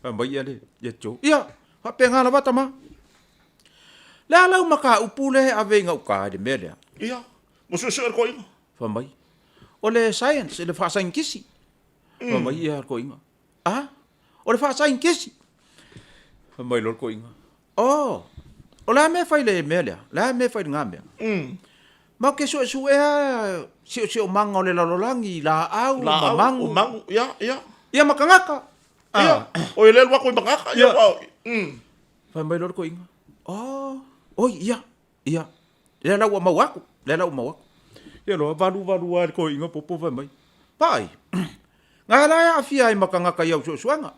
Mai ya le ya cho. Ya, ha pe ngala batama. Le ala maka upule ave nga uka de mele. Ia. Mo so ko inga. Fa mai. O le science le fa science. Fa mai ia ko inga. Ah? O le fa science. Fa mai lor ko inga. Oh. O la me fai le mele. La me fai nga me. Ma ke so e si o manga o le lalolangi la au mangu. Ia. Ia makangaka. Ia. O le wa ko makaka. Ia. Fa mai lor ko inga. Oh. Oh iya. Le la mau aku. Ia lo valu ko inga popo fa mai. Pai. Nga la ya afia I makangaka iau suanga.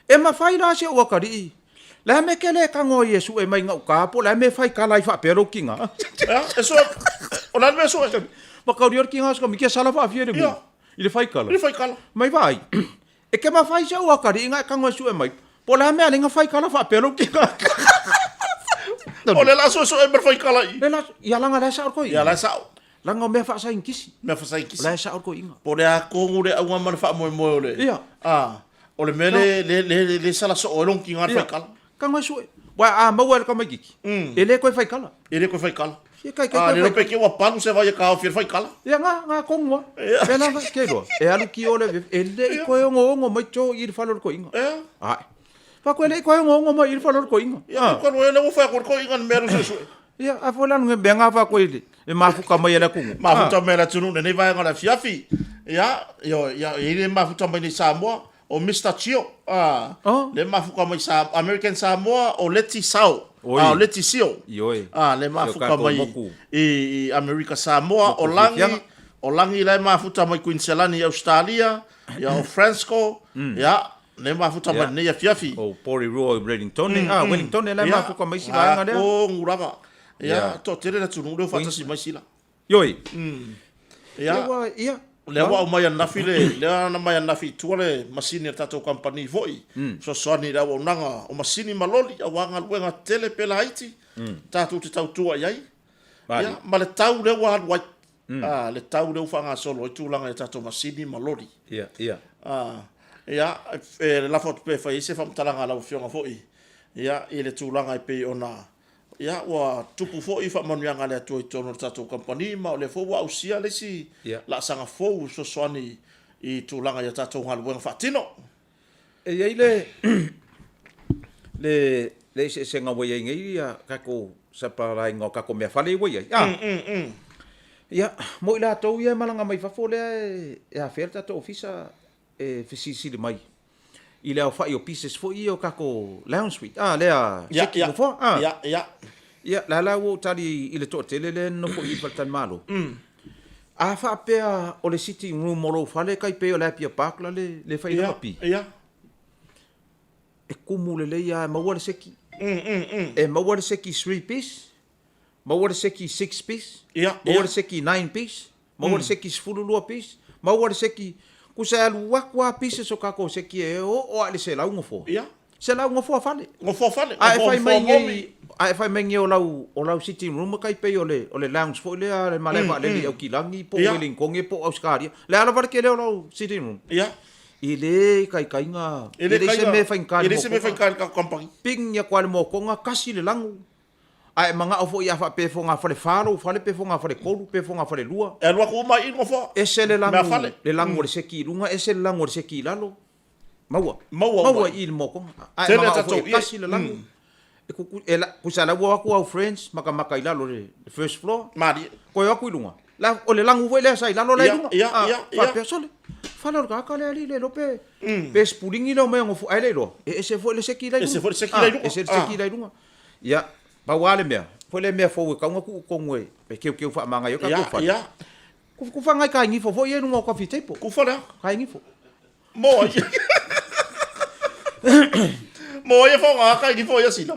E ma fai la se o kari. La me kele kango Yesu e mai nga ukapo, la me fai kala I fa pero kinga. E so o la me so. Ma ka rior kinga ska mi ke sala fa afia de. I le fai kala. Mai vai. E ke ma fai se o kari nga kango Yesu e mai. Po la me alinga fai kala fa pero kinga. O le la so e mer fai kala I. Le la ya langa la sa ko I. Ya la sa. Langa me fa sa inkisi. La sa ko inga. Po le a ko ngure a ngama fa mo le. Ia. O le mele le sala so o long kinga fai kala. Kanga su. Wa ma wa ka mai giki. Ele ko fai kala. Ele ko fai kala. Kai le rope ki wa panu se vai ka fai kala. Ia nga kongwa. Pena ke do. E alu ki ole ele ko ngo mai cho I falor ko inga. Ai. Pa ko ele ko ngo mai I falor ko inga. Ia ko ele wo fa ko inga meru su. Ia a fola nge benga fa ko ele. E mafuka mai ele kungu. Mafuta mai la tunu ne vai ngala fiafi. Ia ele mafuta mai ni Samoa. O Mr. Chio, le mafuka mai American Samoa o Leti Sao, o Leti Sio, le mafuka mai I America Samoa, o langi le mafuta mai Queensland I Australia, ya o Francisco, ya le mafuta mai nei fiafi. O Pori Roa Wellington, Wellington le mafuka mai sila nga o nguranga, ya to tere na tunu le fata si mai sila. Yoi. Ya. Le wa mai na file le na mai na fi tuale masini tato company voi so soni la nanga o masini maloli a wanga luenga tele pela Haiti tato te tau tua yai ya ma le tau le wa le tau le fanga solo tu langa tato masini maloli ya la foto pe fa ise fam talanga la fionga foi ya ile tu langa pe ona ya wa tupu fo ifa manuanga le tu tono tato company ma le fo wa usia le si la sanga fo so swani I tulanga ya tato ngalu fatino e ile le se nga we ngai ya kako sa para ngo kako me fale we ya mo ila to ya malanga mai fa fo le ya ferta to ofisa e fisisi de mai ile au fa io pieces fo io kako lounge suite le ya la wo tali ile to tele no fo I faltan malo a fa pe o le sitting room mo fale kai pe o la pia park la le fa ina pi e kumu le ya ma wala seki e ma wala seki 3 piece ma wala seki 6 piece ma wala seki 9 piece ma wala seki fululu piece ma wala seki ku sa lu wa piece so ka ko seki e o ale se la un fo se la un fo fale ai fai mengi o lau sitting room kai pe o le lounge fo le male le o kilangi po weling konge po auskaria le ala var ke le o lau sitting room ile kai nga ile se me fai ka company ping ya kwal mo ko nga kasi le langu ai manga o fo ya fa pe fo nga fa le faro fa le pe fo nga fa le kolu pe fo nga fa le lua e lua ko mai ngo fo ese le langu le seki lunga ese le langu le seki lalo maua il mo ko ai manga o fo kasi le langu kusala wa ku au friends maka ila lo le first floor mari ko yo ku lunga la o le langu le sa ila lo le lunga ya persole fa lo ka le ali le lo pe spulingi lo me ngo ai le lo ese fo le seki la lunga ya pa wale me fo le me fo ka ngo ku ngwe pe ke fa manga yo ka ku fa ku fa ngai ka ngi fo ye no coffee table ku fa la ka ngi fo mo ye fo nga ka ngi fo ye sila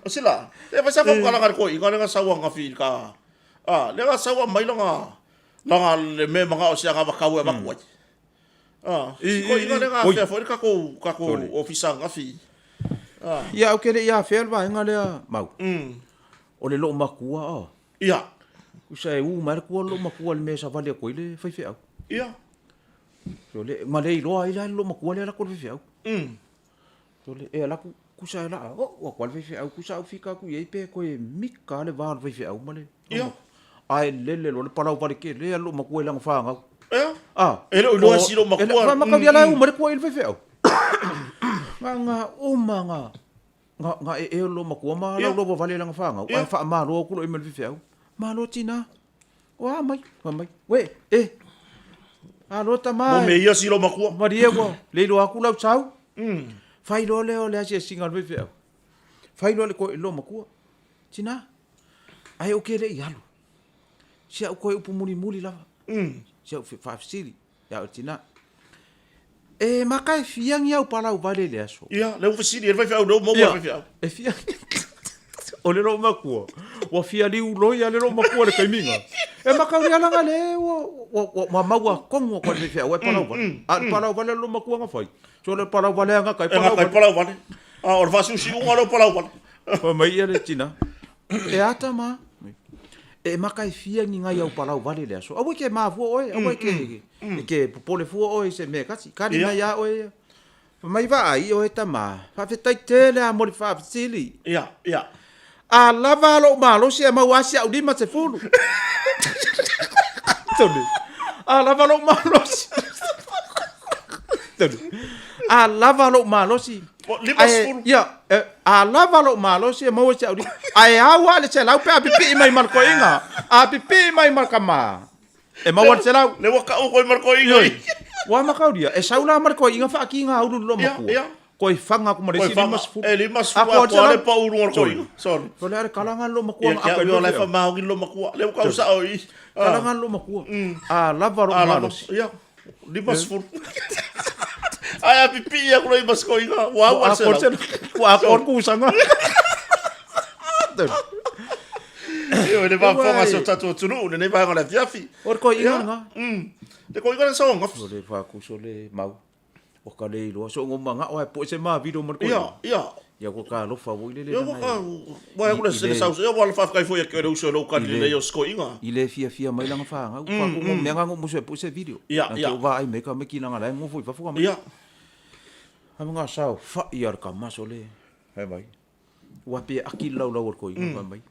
o sila e fa sa fo ka la ko I nga sa wa nga fi ka le nga sa wa mai nga le me manga o sia nga ba ka wa ba ko ko nga le nga fo ka ko ofisa nga fi ya o kele ya fel ba nga le mau o le lo makua ia usa e mar ko lo makua le me sa vale ko ile fa fe ia so le ma le lo ai lo makua le la ko fe to le e la ku kusa la o kwal fe au kusa fika ku ye pe ko mika le va fe au male ia ai lele lo le palau pare ke le lo maku lang fa nga ia ele lo silo makua fa maka dia la u mare ko il fe au nga o manga nga lo maku ma lo vale lang fa nga ai fa ma lo ku lo i fe au ma lo tina wa mai we alo tama mo me ia silo makua maria ko le lo aku lau chau fai lo le o le asia singal ve fe fai lo le ko lo makua tina ai o ke le yalo sia ko upu muli la sia fa sili ya tina makai fiang ya pala o vale le aso ia le ufisili ele vai fa no mo vai fa fiang o le lo makua wa fia li ulo ya le lo makua le kaiminga makau le alanga le wa maua kongo ko le fia wa pala vale lo makua nga fai so le pala vale nga kai pala vale o fa su si un alo pala vale o mai ele tina ata ma makai fia ni nga ya pala vale le so o ke ma fu o ke popole fu o se me kasi kali na ya o mai va ai o eta ma fa fetai tele a mo fa sili ia a lava lo malo se ma wasi au di ma se fulu tole a lava lo malo tole a lava lo malo si ya a lava lo malo se ma wasi au di ai awa le se lau pe a pipi mai mar ko inga a pipi mai mar kama ma wan se lau le waka o ko mar ko inga wa ma kau dia saula mar ko inga fa ki nga au lo ma ku koi fanga ku mare si limas fu limas fu ko le pa uru ko sorry so le kalangan lo makua apa yo le fa mau lo makua le ka usa oi kalangan lo makua lava ro malos ya limas fu ai pipi ya ko limas ko inga wa wa ku sanga yo le va fonga so tatu tunu ne va ngala fiafi ko inga nga de ko inga so ngof le fa ku so le mau o ka le lo so ngoma nga o po se ma video mo ko ya ko ka lo fa wo le yo ka wa ko se sa yo wa fa ka fo ya ke so lo ka le yo sko inga ile fia mai lang fa nga fa ko me nga mo se po se video ko va ai me ka me ki nga la ngo fo fa fo ma nga sa fa ya ka ma so le hai mai wa pe akil lo ko inga mai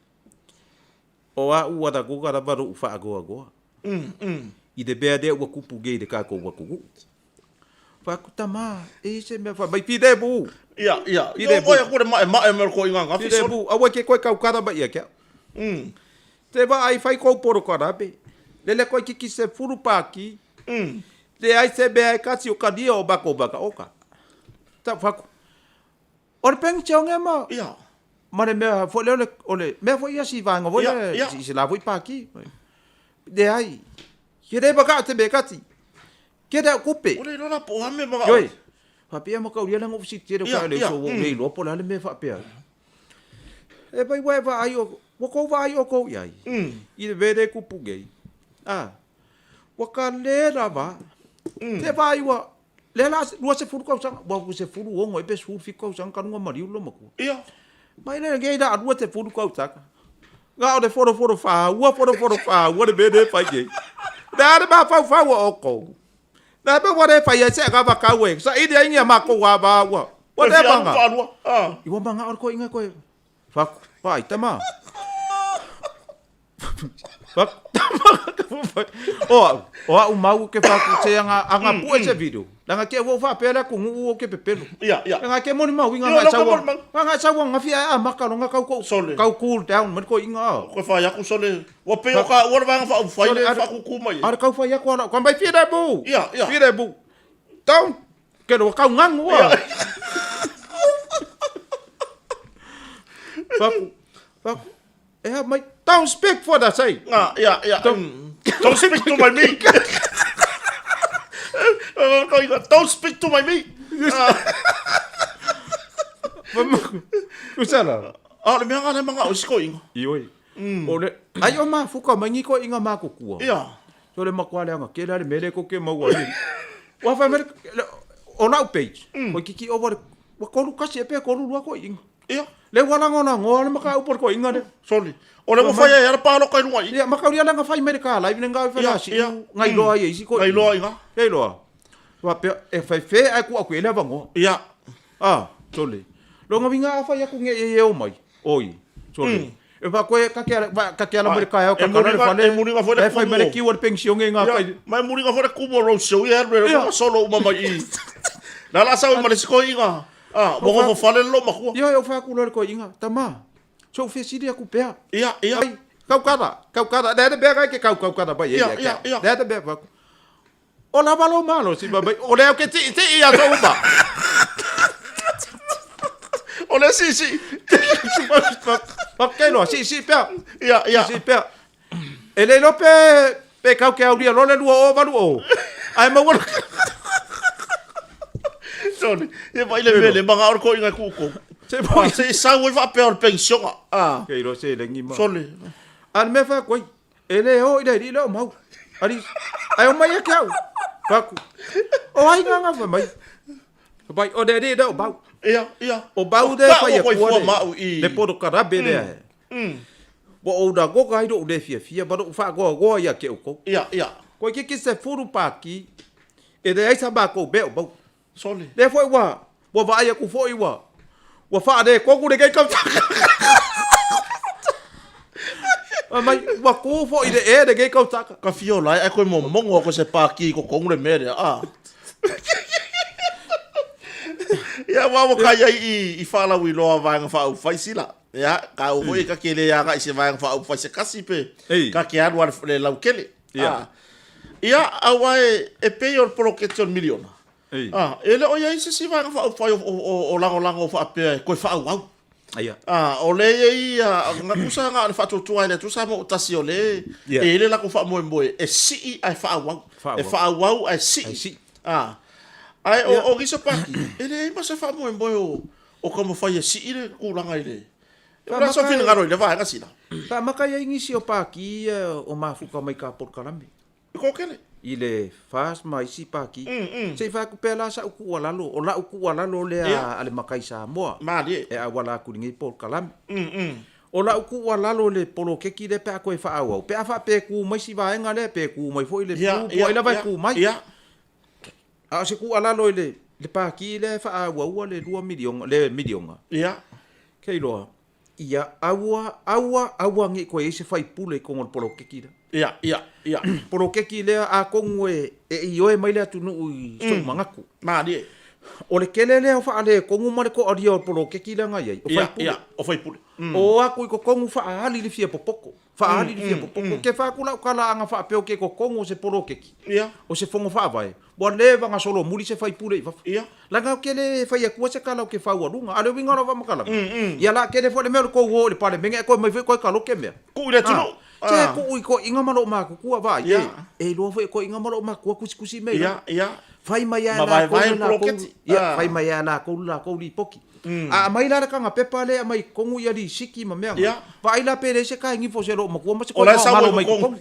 o wa da ko ka da ba ro fa go i de be de wa kupu ge de ka ko wa ku Fakutama, se me fa mai pide bu. Ia. Yo ko ko ma ko inga nga fi so. Bu, awa ke ko kada ba ia ke. Te ba ai fai ko poro kada be. Le ko ki se furu pa ki. Le ai se be ai kasi o kadia o baka oka. Ta faku. Or peng chong ma. Ia. Mare me fo le me fo ia si va nga vo si la vo pa ki. De ai. Ke de baka te be kasi. Keda kupe. Ole no la po ame ma. Yoi. Fa pia mo ka uria lang ofisi tiro ka le so le lo po la me fa pia. E pai wa ai o ko va ai o ko yai. I de vede kupu gei. Wa ka le la va. Te vai wa le la lo se furu ka sang wa se furu o ngo e pe su fi ka sang kan ngo mari lo ma ku. Ia. Mai le gei da ru te furu ka sang. Ga o de foro fa wa de vede fa gei. Da ba fa o ko. Na be wale fa ya se ga ba ka we sa ide inga ma ko wa ba wa wa de ba nga i wa ba nga or ko inga ko fa fa itama fa o mau ke fa ku se anga pu ese video nga ke wo fa pela ku ngu ke pepelo ia nga ke moni mau inga nga sa wa nga fia ma ka nga ka cool down man ko inga ko fa ya ku sole wa pe o ka wa ba nga fa ile fa ku mai ar ka fa ya ko na ko bai fia bu ia fia bu tong ke do ka ngang wa fa my don't speak for that say ia don't speak to my me don't speak to my me. Kusala. Le mga usko ingo. Ioi. Ole. Ayo ma fuka mangi ko inga ma ko kua. Ia. So le makwale nga ke le mele ko ke mau ai. Wa fa mer ona page. Ko kiki over wa ko lu kasi pe ko lu ko inga. Ia. Le wala ngona ngol maka upor ko inga de. Sorry. Ole mo fa ya pa lo kai lunga. Ia maka ria nga fa America live nga fa la si. Ngai lo ai si ko. Ngai lo inga. Ngai lo. Wa pe e fa fe ai ku aku ele bango. Ia. Tole. Longa winga fa ya ku nge e o mai. Oi. Sole. E fa koe ka ala mo le kai o ka kala le fale. E muringa foi e fai mele ki o pension e nga kai. Mai muringa foi kumo ro show ia re solo uma mai. La la sa ma le sko inga. Mo go fale lo ma ku. Yo fa ku lo ko inga. Tama. So fe si dia ku pea. Ia. Kau kada. Dede bega ke kau kada ba ye. Ia. Dede bega. O la malo malo si ba. O le ke ti ia so ba. Olha si. Ok, no, si, pea. Ia. Si, pea. Ele no pe kau ke auria lo le lua o valu o. Ai ma wala. Sone, e vai le vele manga or ko inga kuko. Se sa wo va pe or pension. Ke ro se le ngima. Sone. An me fa koi. Ele o ide di lo mau. Ari. Ai o mai ke au. Paku. O ai nga fa mai. Bai o de do bau. Ia. O bau de fa ia ko mau i. Le podo karabe le. Bo o da go ga do de fia ba do fa go ia ke ko. Ia. Ko ke se furu pa ki. E de ai sa ba ko be o bau. Sole. Le foi wa. Wa va ia ku foi wa. Wa fa de ko ku de ke ka. Mai wa ku foi de ke ka ta. Ka fiola e ko mo mongo ko se pa ki ko ngre mere. Ia wa ka i fala wi lo va nga fa fa sila. Ya ka o ka kele ya ka se va nga fa fa se kasi pe. Ka ke adu le la kele. Ia awai e pe or protection miliona. Ele o ia se va nga fa o lango fa pe ko fa wa. Ia. O le ia nga kusa nga fa tu le tu sa mo tasi o le. Ele la ko fa mo e si ai fa wa. E fa wa ai si. Ai o giso paki. Ele ma se fa mo o como fai si ile ku langa ile. Ora so fin ngaro ile va nga sila. Pa makaya ingi si o paki o mafuka mai ka por kalambe. Ko kele. Ile fas mai si paki. Se fa ku pela sa ku wala lo o la ku wala lo le ale makai sa mo. Mali. E a wala ku ngi por kalambe. O la ku wala lo le polo ke ki le pe ko fa awo. Pe fa pe ku mai si va nga le pe ku mai foi le ku ile vai ku mai. A se ku ala lo le paki le fa awo le 2 milion le milion. Ia. Kei loa. Ia aua ngi ko ese fai pule ko ngol polo ke ki. Ia. Polo ke ki le a kongu e ioe mai le atunu i so mangaku. Mali. O le kelele o fa ale kongu mare ko adia o polo ke ki le nga ia. O fai pule. O aku ko kongu fa ali le fia popoko. Fa ali le fia popoko ke fa kula kala anga fa pe o ke ko kongu se polo ke ki. Ia. O se fongo fa vai. Bo le vanga solo muri se fai pule fa. Ia. Langa kele fai aku se kala o ke fa wa lunga. Ale winga ro va makala. Ia la kele fo le me ko wo le pale menga ko mai ko kalo ke me. Ku le tunu. Te ko inga malo ma ku va ye. E lo fo ko inga malo ma ku kusi me. Ia. Fai mai ala ko la ko. Ia fai mai ala ko la ko li poki. A mai la ka nga pepa le mai kongu ya di siki ma me. Vai la pele se ka ngi fo se lo ma ku ma se ko malo mai ko.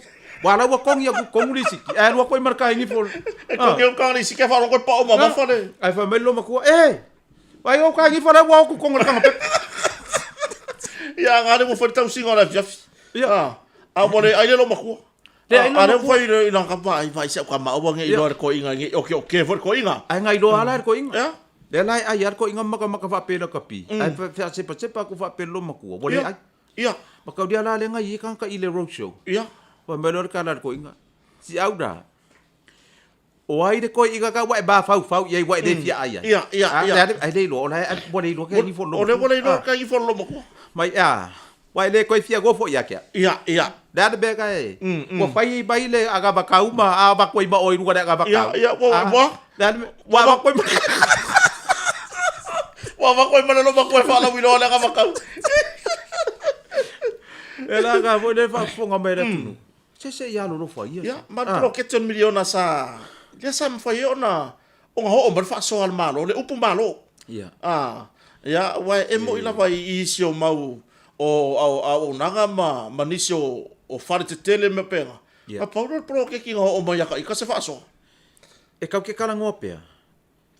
Wala wa kong ya kong li siki. E lo ko marka ngi fo. Ko ke ka ni siki fa lo ko pa o ma fa le. Ai fa me lo ma ku vai o ka ngi fo la wa ku kong ka nga pepa. Ia ngare mo fa tau singa la fiaf. Ia. A mo le ai lo ma ku. A le foi le na ka vai se ka ma o ngi lo ko inga ngi o ke fo ko inga. Ai ngai lo ala ko inga. Ya. Le lai ai ar ko inga maka fa pela kapi. Ai fa se pa ku fa pelo ma ku. Bo le ai. Ia. Maka dia la le ngai kan ka ile road show. Ia. Wa melor ka la ko inga. Si auda. O ai de ko inga ka wa ba fau ye wa de fia ai. Ia. Ai le lo lai bo le lo ke ni fo lo. O le bo le lo ka i fo lo ma ku. Mai wa le ko fia go fo ya ke. Ia. Da de be ka e. Ko fai bai le aga ba ka uma a ba ko ba oi ru ga ba ka. Ia. Wa ba ko Wa ba ko mana lo ba ko fa la wi lo la ka ba ka. Ela ga vo de fa fonga me tunu. Se ya lo fa ia. Ya, ma pro ke ton miliona sa. Ya sam fa yo na. O ho o mar fa so al malo, le upu malo. Ia. Ya, wa e mo ila vai i sio mau o nanga ma nisio o fare te tele me pena. A paulo pro ke ki o mai ka i ka se fa so. E kau ke kala ngopea.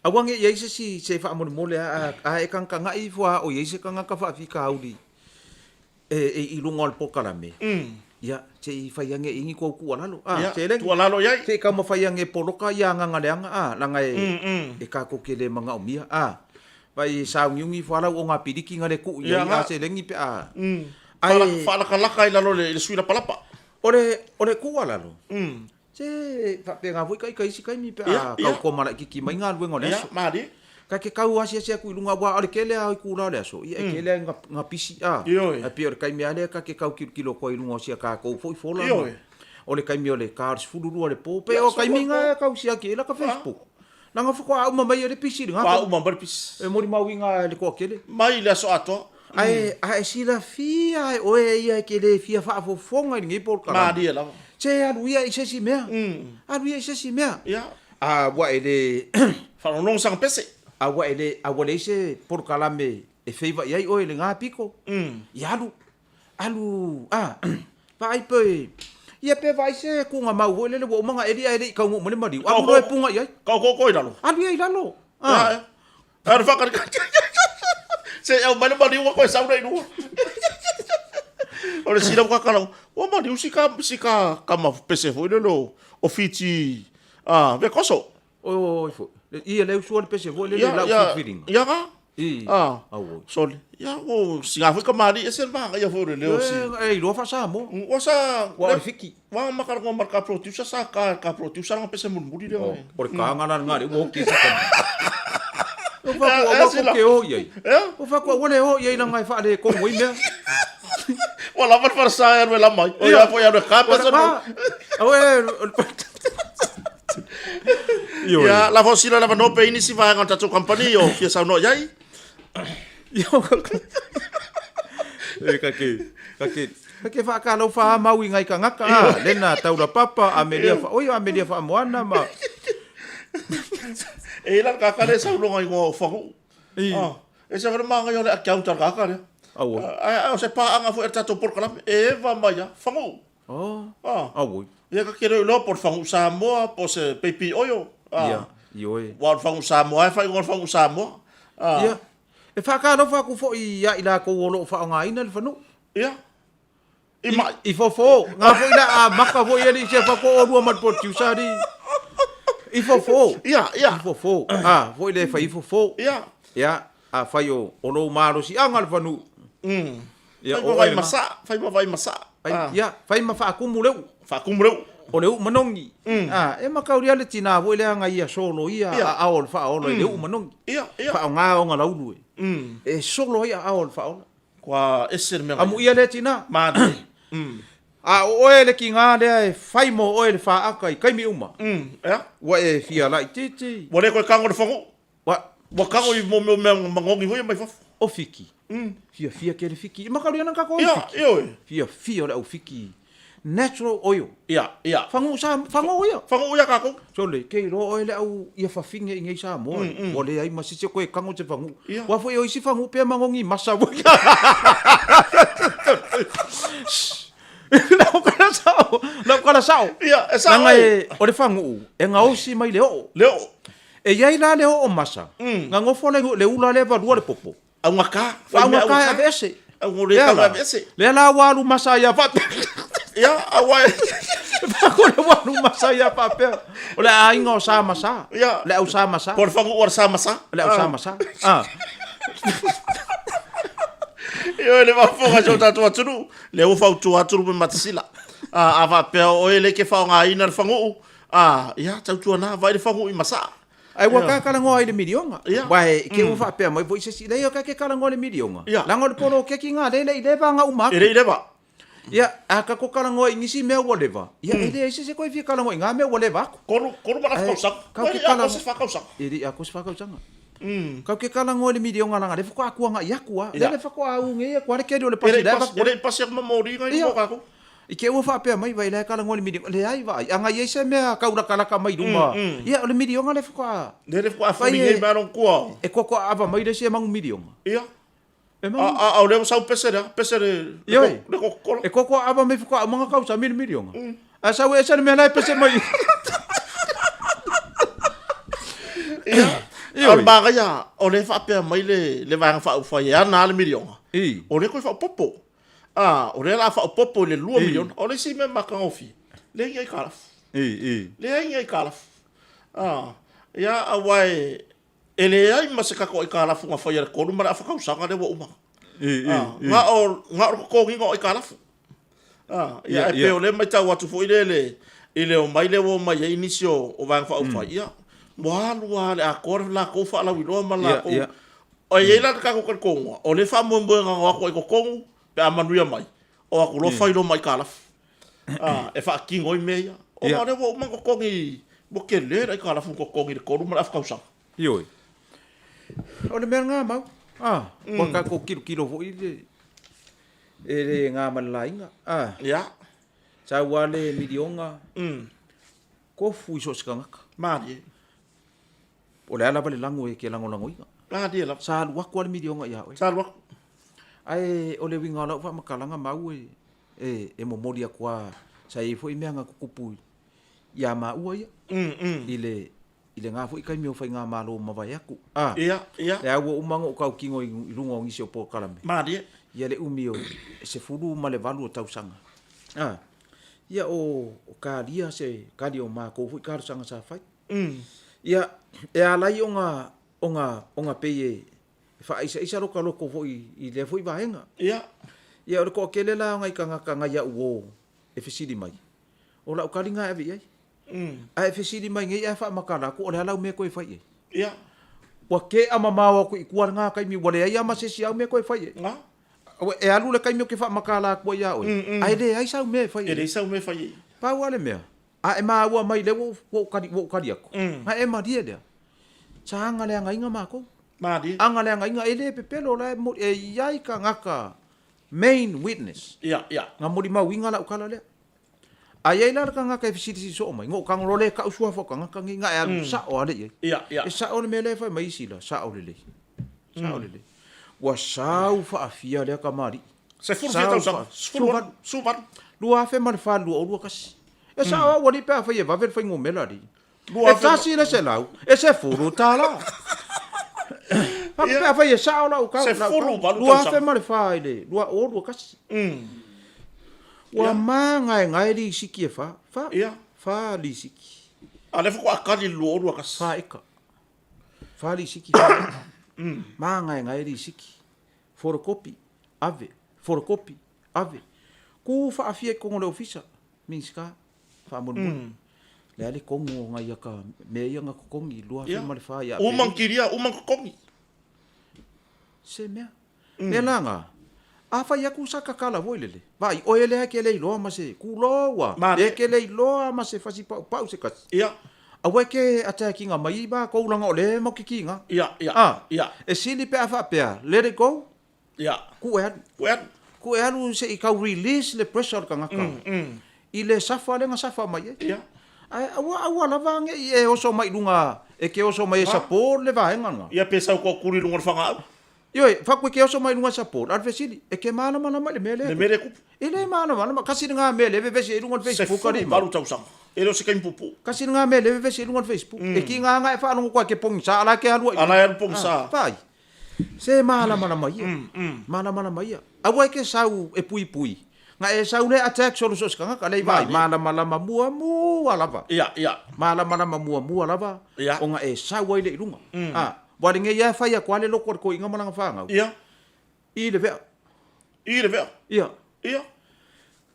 Awange ye se fa mo mole a e kan kanga i fwa o ye se kanga ka fa fi ka audi. E ilunga al pokalame. Ya, se fa yange ingi ko ku alalo. Se le. Tu alalo yai. Se ka mo fa yange poloka ya nga ngaleanga langa e ka ko kele manga omia. Pai saungiungi whalau o ngā piriki ngā le ku Ia ia ngā. a se lengi pe a. Ai whalakalaka i lalo le suina palapa. Ore ku alalo. Mm. Se whape ngā vui kai si kai mi pe Ia, a ia. kau ko mara kiki mai ngā luengo Ia, neso. mari. Ka ke kau asia ku ilunga wa ale kele a ku la le aso. Ia kele ngā pisi a. Ioi. A pe ore kai mi ale ka ke kau kilo ko ilunga sia ka ko foi fola. Ioi. Ole kai mi ole ka fuluru le po pe Ia, o kai mi so ngā kau sia ke la ka Facebook. Nanga whako au mamai ele pisi ngā. Pa uma barpis. E mori mau inga le ko kele. Mai le so ato. Ai sila fia o ia ke le fia fa fo fonga ni por kala. Mari la. Che alu ia i se si mea. Alu ia i se si mea. Ia. A wa ele Whanonong sang pese. a wa ele se por kala me e feiva ia i o ele ngā piko. I alu. Alu. Vai pe. Ia pe vai se ku ngā mau ho le wo manga ele ka ngu mole mari. Alu e punga ia. Kau koi lalo. Alu ia i lalo. Ia. Ar whakar. Se au mai mari wa koe sauna i nua. Ora sira ka kala. O mari usika kama pese foi lo. O fiti. Ve koso. Oi fo. Ia le usual pese vo le Ia, la ia. feeling. Ia ka. Au. Sol. Ia o singa foi kamari ese ba ia foi le o si. Ei, lo fa sa mo. O sa Wa fiki. wa makar ngo marka producer sa ka producer nga pese mulmuri de. Ore ka ngana ngari wo ki sa. O fa ko ke o ye. O fa ko wole o ye na ngai fa le ko mo ime. Wala par par sa er la mai. O ya foi ar ka pese. Ya la fosila la no pe ini si va nga tatu company o fia sa no yai. Yo ka ke fa ka no fa mau ngai ka ngaka lena taula papa amelia fa moana ma E la ka ka le sa no ngai go fagu. E sa ma ngai ole account ka ka le. au O se pa anga foi tatu por kala e va mai fagu. au Ia ka kere lo por fagu sa mo po se pepi oyo. yo Wa fagu sa mo ai fa ngor fagu sa mo. ia e fa ka no fa ku fo ia ila ko lo fa ngai na fa no Ia. I fo nga fo ila a maka fo ia ni se fa ko o mat por tiu sa di I fo Ia. I fo fo ile fa I fo Ia. ia a fa yo o no maro si angal fa nu Ia o vai masa, vai masa. ia fa ma fa ku mu leu Fa kumreu. o leu manongi e maka uri ale tina fo ile anga ia solo ia a ol fa o leu manongi Ia. fa nga o nga laulu e solo ia a ol fa o Kwa eser me. amu ia le tina Mane. a o ele ki nga le fai mo o ele fa aka I kai mi uma Ia. wa e fia lai titi Wale ko kango de fongo. wa Wa kango I mo mangongi foi mai fof. o fiki fia ke le fiki ma kalu ka ko Ia, ia. fia le o fiki natural oil Ia. fango oil Fongo ia kako. so le ke ro o ele au ia fa finge ngai sa mo o le ai masisi ko e kango te fango Ia. wa foi o isi fango pe mangongi masa wa na kala sao Ia, e sa. nanga e o le fango e nga osi mai le o Leo. e iai la le o masa nga ngofo le ula le va le popo Au ngaka. fa nga ka e ese Au ngore ka ese. le la walu masa ya va Ia, awai. fa ko le walu masa ya pa pe o le ainga o sa masa Ia. le au sa masa Por fongo or sa masa. le au sa masa Ia le va fonga jo tatu aturu. Le o fa tu aturu me matsila. Ava pe o ele ke fa nga ina fongo. Ia, tau tu na vai le fongo I masa. ai wa ka kala ngoi le milionga Ia. wai ke u fa pe mai voi se si le yo ka ke kala ngoi le milionga Ia. la ngoi poro ke ki nga le va nga uma Ere ba. ia a ka ko kala ngoi ngisi me whatever ia ele se ko fi kala ngoi nga me whatever Koru para fa sak. Kau ke kala- se fa sak. iri aku se fa ka usanga kau ke kala ngoi le milionga la nga le fa ko aku nga ia ku Ia. le fa ko au nge ko ke le pasi Ere pas yak mamori ngai Ia. mo kako. Ike ua fa pe mai vai le kala ngoi le milionga le ai vai anga ye se me ka ura kala ka mai duma ia le milionga le fa ko Dere ko afu Vai, ngai maron ko. e ko ava mai le se mangu milionga Ia. e mangu Au le sau pesere. Ia. Le ko ko. e ko ava mai fa ko manga kausa milionga a sa we se me na pese mai Ia. Al baga ya, o le fa pe mai le va fa fa ya na le million. O le ko fa popo. O le la fa popo le 2 million. O le si me maka ofi. Le ngai kalaf. Le ngai kalaf. Ya awai ele ai ma se kako i kalafu nga fai ko ma fa ka usanga le wo uma nga o ko ngi ngo i kalafu ia pe ole mai ta watu fo ile o mai le wo mai inisio o va fa fa ia mo le akor la ko fa la wilo ma la ko o ye la ka ko o le fa mo nga ko ko pe amanuia mai o aku lo fai lo mai kalafu e fa kingo i meia o ma le wo ma ko ngi mo ke le ai kalafu ko ngi ko ma fa ka usanga ioi o le mea ngā mau waka ko kilo fo i le ngā malainga ia sa wale milionga ko fui so skangaka mari o le ala vale lango e ke lango inga mari la sa lu wako le milionga ia sa lu ai o le winga la fa makalanga mau e mo molia kwa sa i fo i mea ngā kukupu ia ma ua ia ile ngā fo i kai meo fai ngā malo mawai aku ia e awa umango o kau kingo i rungo ngisi o po kalame mari ia le umio se furu ma le valu o tausanga ia o kāria se kāri o mā kou fui kārusanga sa fai ia e alai o ngā pei fa isa roka loko fui i le fui vahenga ia o le ko kele la ngai kanga ia uo e fesiri mai o la o kāringa e vi ai ai fesiri mai ngai e fa makala ko o le halau me koe fai ia wa ke ama mawa ko i kuar ngā kai mi wale ai ama se siau me koe fai e alu le kai mi o ke fa makala ko ia oi ai le ai sau me fai ele sau me fai pa wale mea a e maua mai le wo kari ako ma e ma dia le sa anga le ngai ngama ko mari anga le ngai ngai ele pepelo la e iai ka ngaka main witness ia nga mori ma winga la ukala le ai ai la ka ngaka fisiti so mai ngo kang role ka usua fo ka ngaka ngi nga e sa o ale ia e sa o me le fa mai sila sa o le wa sau fa afia le ka mari se furu feta usa suvan lua fe mar fa lua o lua kasi e sa o ni pa fa ye va ver fa ngo melari e kasi le se lau e se furu tala pa fa ye sa o la o ka lua fe mar fa ile lua o lua kasi wa manga ngai li siki e fa fa li siki ale fo akali lu o lua kasi fa eka fa li siki manga ngai li siki photocopy ave ku fa afia ko ngole ofisa minska fa mon le ale ko ngo ngai ka me ia nga ko ngi lua fa mal fa ya o mankiria o mankokongi se mea le langa a fa ya ku saka kala voilele vai o ele ke le lo ma se ku lo wa e ke le lo ma se fa si pa se ka ia awe ke attacking a mai ba ko langa ole mo kikinga ia e sili pe afa pe let it go ia ku e anu se i kau release le pressure ka ngaka i le safa le nga safa mai ia ai awa lava nge e oso mai lunga e ke oso mai support le vaenga nga ia pesa ko kuri lunga fanga Yoi, fakwe ke oso mai lunga support ar vesili e ke mana mai le mele le mele ku ile mana kasi nga mele ve vesi lunga Facebook ari baru tau sang ele se kaim pupu kasi nga mele ve vesi lunga Facebook e ki nga e fa lunga kwa ke pong sa ala ke alu ala pong sa pai se mana mai awa ke sau e pui nga e sau le attack solo so ska ka le vai mana mua lava ia mana mua lava o nga e sau ile lunga wale nge ia fai a kwale loko ko inga malanga fanga ia i le vea ia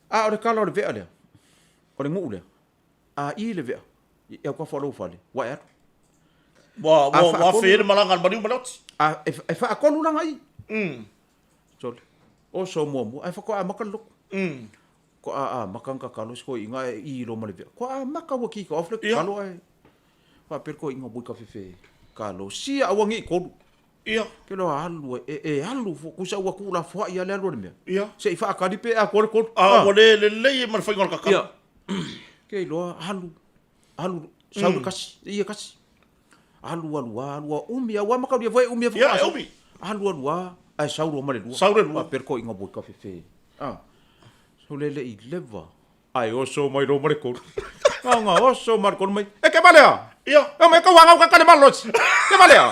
a ore kala ore vea le ore ngu le a i le vea ia kwa follow fale wa er wa fer malanga bani malot a e fa ko luna ngai so o so mo ai fa ko a makal loko ko a makanga kalo ko inga i lo male vea ko a makawa ki ko ofle kalo ai fa per ko inga bu ka fe kalo sia awangi ko ia ke lo alu alu fo kusa wa kula fo ia le alu me ia se fa ka di pe a ko le mar fa ngol ka ia ke lo alu sau kasi ia kasi alu umia wa maka dia foi umia ia umi alu ai sau ro male lu per ko inga bo ka fe so le i leva ai oso mai ro male ko nga oso mar ko mai e ke balea ia me ka wanga ka kale malos ke balea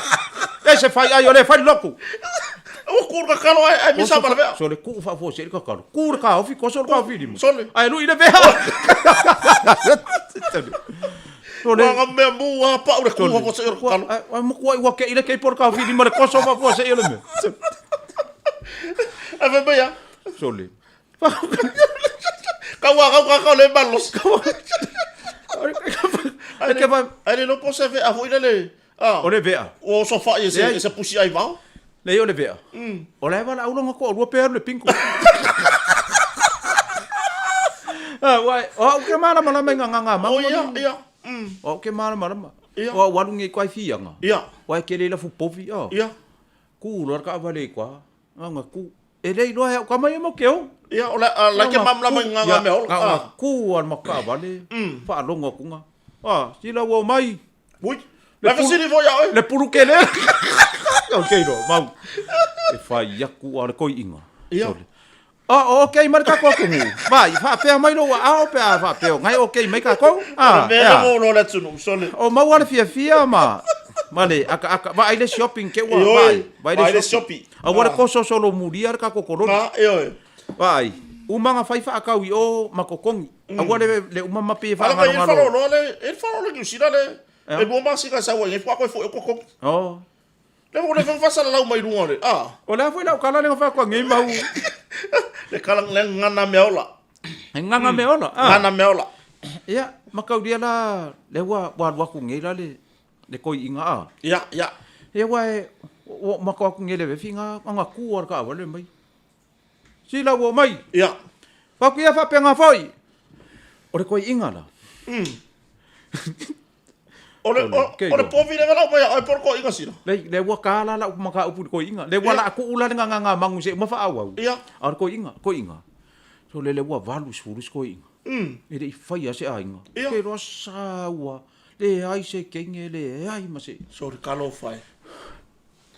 ese fai ai ole fai loku o kur ka kalo ai mi sa bala so le ku fa fo se ka kalo kur ka o fi ko so ka fi dim sole ai lu ide vea Mga mea mua pa ure kuha ko sa iro kalo. Mo kuai wa ke ile ke por ka fi di mare koso fa po se ile me. Ave baya. Sole. Kau le balos. Ke va Ale no po se ve a foi le. Ah. ole vea. O sofa e se pusi ai vao. Le ole vea. Ole va la ulo ko ru per le pinko. Ah, wai. O ke mana mana me nganga ma. O ia. O ke mana mana. Ia. O walungi kwai fianga. Ia. Wai ke le la fu povi o. Ia. Ku lor ka vale kwa. Nga ku. E le lo ha ka mai mo keo. Ia la ke mamla mo nganga me ol. Ah, ku an maka vale. Fa longo kunga. Ah, sila wo mai. Ui. La fasini vo ya oi. Le puru ke le. Okay ro, mau. E fa yaku ar koi inga. Ia. Ah, okay, mar ka ko kungu. Vai, fa pe mai lo a o pe fa pe. Ngai okay mai ka ko. Ah. Me mo no le tunu sole. O mau ar fia ma. Male, aka vai le shopping ke wa Vai. vai. Vai le shopping. Agora ko so solo muriar ka ko korona. Ma oi. Vai. Umanga fai fa akau i o makokongi. Agora le umama pe fa Ala ka il ngalo. falo no le, il falo le usira le. E bo ma sika sa wa, e fa ko ko. Oh. Le mo le fa fa sala la mai runga le. Ah. O la foi la kala le fa ko ngai mau. Le kala le ngana me ola. Nganga me ola. Ah. Ngana me ola. Ia, makau dia la le wa ku ngai la le koi inga a. Ia. Ia wa o makau ku ngai le finga anga ku or ka wale mai. Sila wo mai. Ia. Pa ku ia fa penga foi. O le koi inga la. Ole povi le wala mai ai por ko inga sira. Le wa kala la maka upu koi inga. Le wala ku ula nga mangu se ma fa awa. Ia. Ar koi inga. So le wa valu surus koi inga. Ele fai ase ainga. Ia. Ke rosa wa. Le ai se kenge le ai ma se. So kalo fai.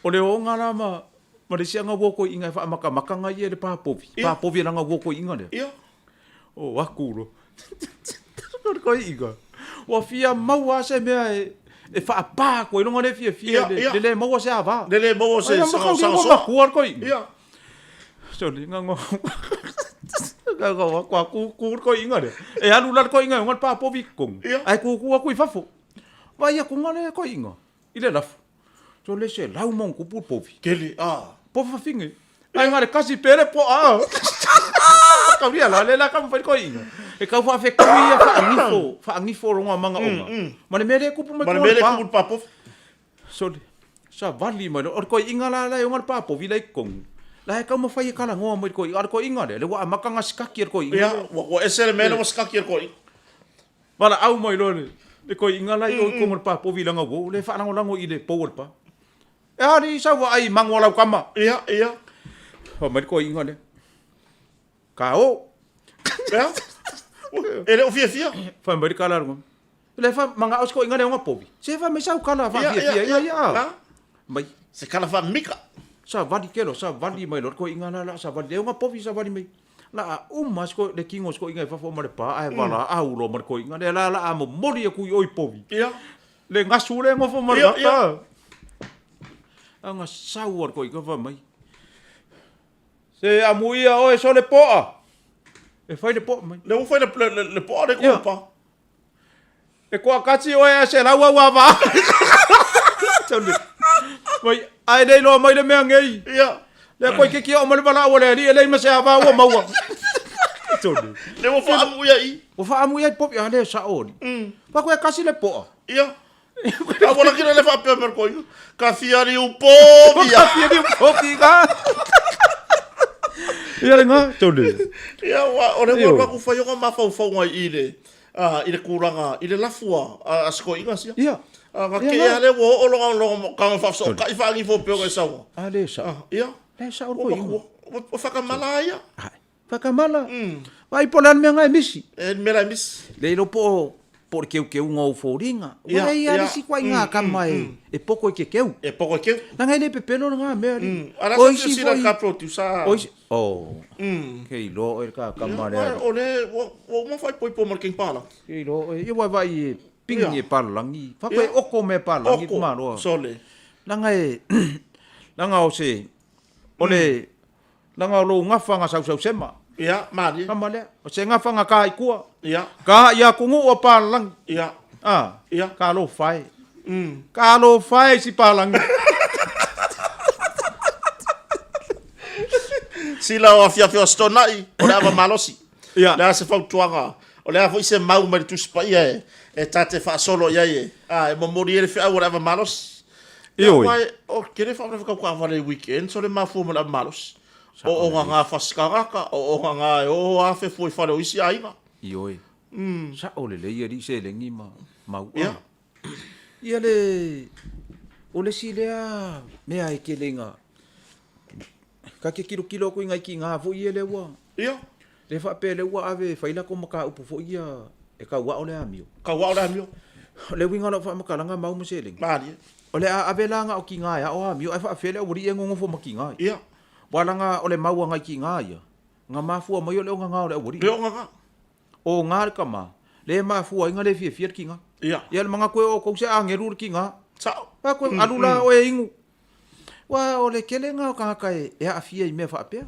O le o ngara ma le sianga wo koi inga fa maka ngai le pa povi. Pa povi nga wo koi inga le. Ia. O wakuro. Koi inga. Wa fia mau ase mea e fa pa ko no ngone fia le mau ase ava. Le mo se sa kuar koi. Ia. So le ngango. Ga ku ko inga le. E alu lar ko inga ngal pa povi kong. Ai ku fafo. Vai ku ngale ko inga. Ile laf. So le se lau mon ku pu povi. Keli Po fa finge. Ai ngale kasi pere po Ka ria la ka fa ko inga. E ka fa fe kuia fa angifo ronga manga onga. Mane mere ku pu mai ko. Mane mere ku pa povi. So sa vali mai or ko inga la ngal pa povi lai kong. La ka mo fai kala ngo mo ko ar ko inga le wa makanga skaki ko inga. Ia, wa esere mele mo skaki ko. Wala au mai lo le ko inga la yo ko mo pa povi langa wo le fa lango ile power pa. E ari sa wa ai mangola kama. Ia. Ho mai ko inga le. Ka o. Ia. Ele o fia. Fa mai kala ngo. Le fa manga os ko inga le nga povi. Se fa me sa kala fa fia. Ia. Mai se kala fa mika. Sa vali mai lor ko inga la sa vali nga povi sa vali mai. La mas ko le kingos ko inga fa fo mare pa ai wala au lo mar ko inga le la amo mori ku oi povi. Ia. Le ngasure ngo fo mare pa. Anga sauar ko inga fa mai. Se amuia o so le poa. E fai le po mai. Le fai le poa de ko pa. E ko akati o e se la wa va. Mai ai dei lo mai le mea ngei. Ia. Le ko ke o mai bala o le ri le ma se ava o maua. Tone. Le mo fa amuia i. O fa amuia pop ya le sa o. Pa ko kasi le po. Ia. Agora que le fa pe mer ko. Ka fiari u povi. Ka fiari u povi ka. Ia le nga tone. Ia wa o le wa ku fa yo ma fa ngai ile. Ile kuranga, ile lafua asko inga sia. Ia. Ka ke ale wo o lo ka fa so ka fa ngi fo pe ko sa. Ale sa. Ia. Le sa o ko inga. O fa ka malaya. Fa ka mala. Vai polan me ngai misi. E me la mis. Le lo po porque o que un ou foringa. Vai ali si kwa inga ka mai. E pouco que eu. E pouco que. Na ngai le pepelo nga me ali. Ala sa si la ka pro tu sa. Oh. Que lo el ka mare. O le o mo fai poi po marking pala. Que lo e vai pingi palangi. Fa ko o ko me palangi ma lo. Sole. Langa o se. Ole langa lo ngafa nga sau sema. Ia, mari. Kamale. O se ngafa nga ka ikua. Ia. Ka ia kungu o palang. Ia. Ia. Kalo fai. Kalo fai si palang. Sila o fia stonai, o le ava malosi. Ia. Le se fau tuanga. O le ava ise mau mai tu spa ia e tate fa solo ia e. E mo mori ele fia o le ava malosi. Ioi. O kere fa fa ka vale weekend so le mafu mo le malosi. O nga fa skaraka, o nga o afe foi fa le isi ainga. Ioi. Sa ole le ia di se le ngi mau. Ia. Ia le o le silea me ai ke lenga. Ka ke kilo ko inga ki nga fo ia le wa. Ia. Le fa pele wa ave faila ko maka upu fo ia e ka wa ole amio. Ka wa ole amio. Le winga no fa maka langa mau mo se le. Mari. Ole ave langa o ki nga ya o amio ai fa fele o ri ngo fo maki nga. Ia. Walanga ole mau nga ki nga ia. Nga mafu mo yo le nga ole o ri. Le nga. O nga ka ma. Le mafu nga le fie ki nga. Ia. Ia le manga ko o ko se angeru ki nga. Sao. Pa ko alula o e ingu. Wa ole kelenga o ka kai e afia i me fa pe.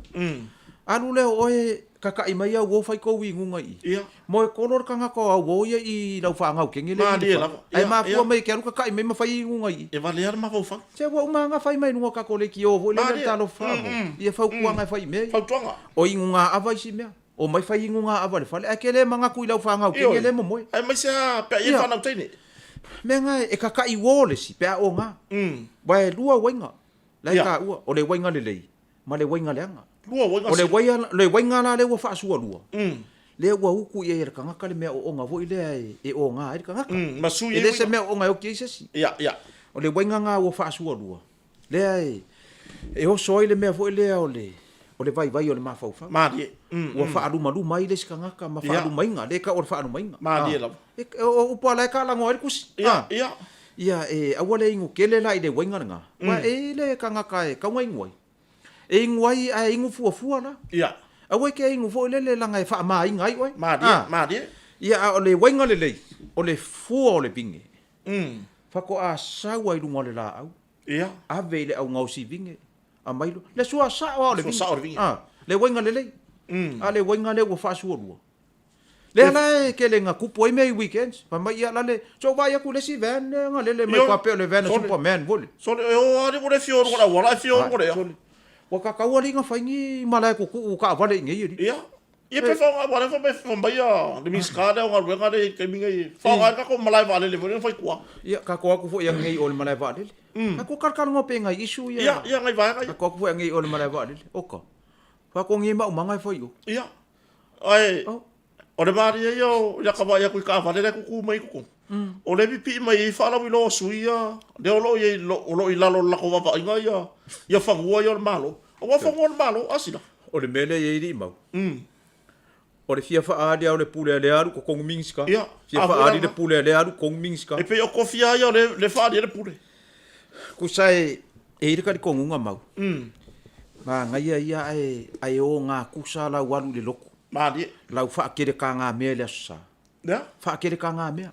Anu le o e kaka i mai au fai ko wingu ngai. Ia. Mo e kolor kanga ko au ia i lau fa ngau kengele. Ai ma fu mai ke kaka i mai ma fai ingu ngai. E vale ar ma fau fa. Se wa uma nga fai mai no ka ko le ki o vo le talo fa. Ia fa ku nga fai me. Fau tuanga. O ingu nga ava si me. O mai fai ingu nga ava le fa. Akele manga ku lau fa ngau kengele mo mo. Ai mai se pe ia fa na tene. Me nga e kaka i wo le si pe o nga. Wa e lua wenga. Lai ka ua o le wenga le lei. Ma le wenga le anga. Lua wenga. O le wenga la le wa fa sua lua. Le wa uku e ka nga le me o nga vo ile e o nga e ka nga. Ma su ye. Le se me o nga o ki se si. Ia, ia. O le wenga nga wa fa sua lua. Le ai e o so ile me vo ile o le vai o le ma fa fa. Ma die. Wa fa alu malu mai le ska nga ka ma fa alu mai nga le ka o fa alu mai nga. Ma die la. O pa la ka la ngo e kus. Ia, ia. Ia e awale ingu kele la ide wenga nga. Ma e le ka nga ka e ka ngai ngoi. E ngoi a ingu fua la. Ia. Awe ke ingu fo le langa e fa mai ngai oi. Ma die, ma die. Ia o le wenga le lei. O le fua o le binge. Fa ko a sawa i lunga le la au. Ia. A vele au ngau si binge. A mailo. Le sua sa o le binge. Sa o le binge. Le wenga le lei. A le wenga le wo fa sua lua. Le ala ke le nga kupo i me weekends. Pa mai ia la le. So vai aku le si van nga le me kwa pe le van Superman vole. So le o ari mo le fio ngora wala fio ngora. Wa ka ka wali nga faingi mala ko ku ka vale ngi yuri. Ia. Ia pe fa nga wala fa me fa mai ia. Le miskada nga wenga le ke minga i. Fa nga ka ko malai vale le vole fa kwa. Ia ka ko aku fo yang ngi o le malai vale. Ka ko kar ngo pe nga isu ia. Ia ngai vai ka ko fo yang ngi o le malai vale. Oka. Fa ko ngi ma umanga fo yo. Ia. Ai. O le mari yo ya ka vai ku ka vale ku ku mai ku. O le pipi mai fa la wilo suia. De o lo ye lo i lalo la ko va inga ia. Ia fa ngua yo malo. O wa fa ngua malo asina. O le mele ye ri mau. O le fia fa ade o le pule le aru ko kong mingska. Ia. Fia fa ade le pule le aru kong mingska. E pe o kofia yo le fa ade le pule. Ku sai e iri ka kongunga mau. Ma ngai ia ai o nga kusa la walu le loko. Madi. Lau fa kere ka nga me le sa. Ya. Fa kere ka nga me.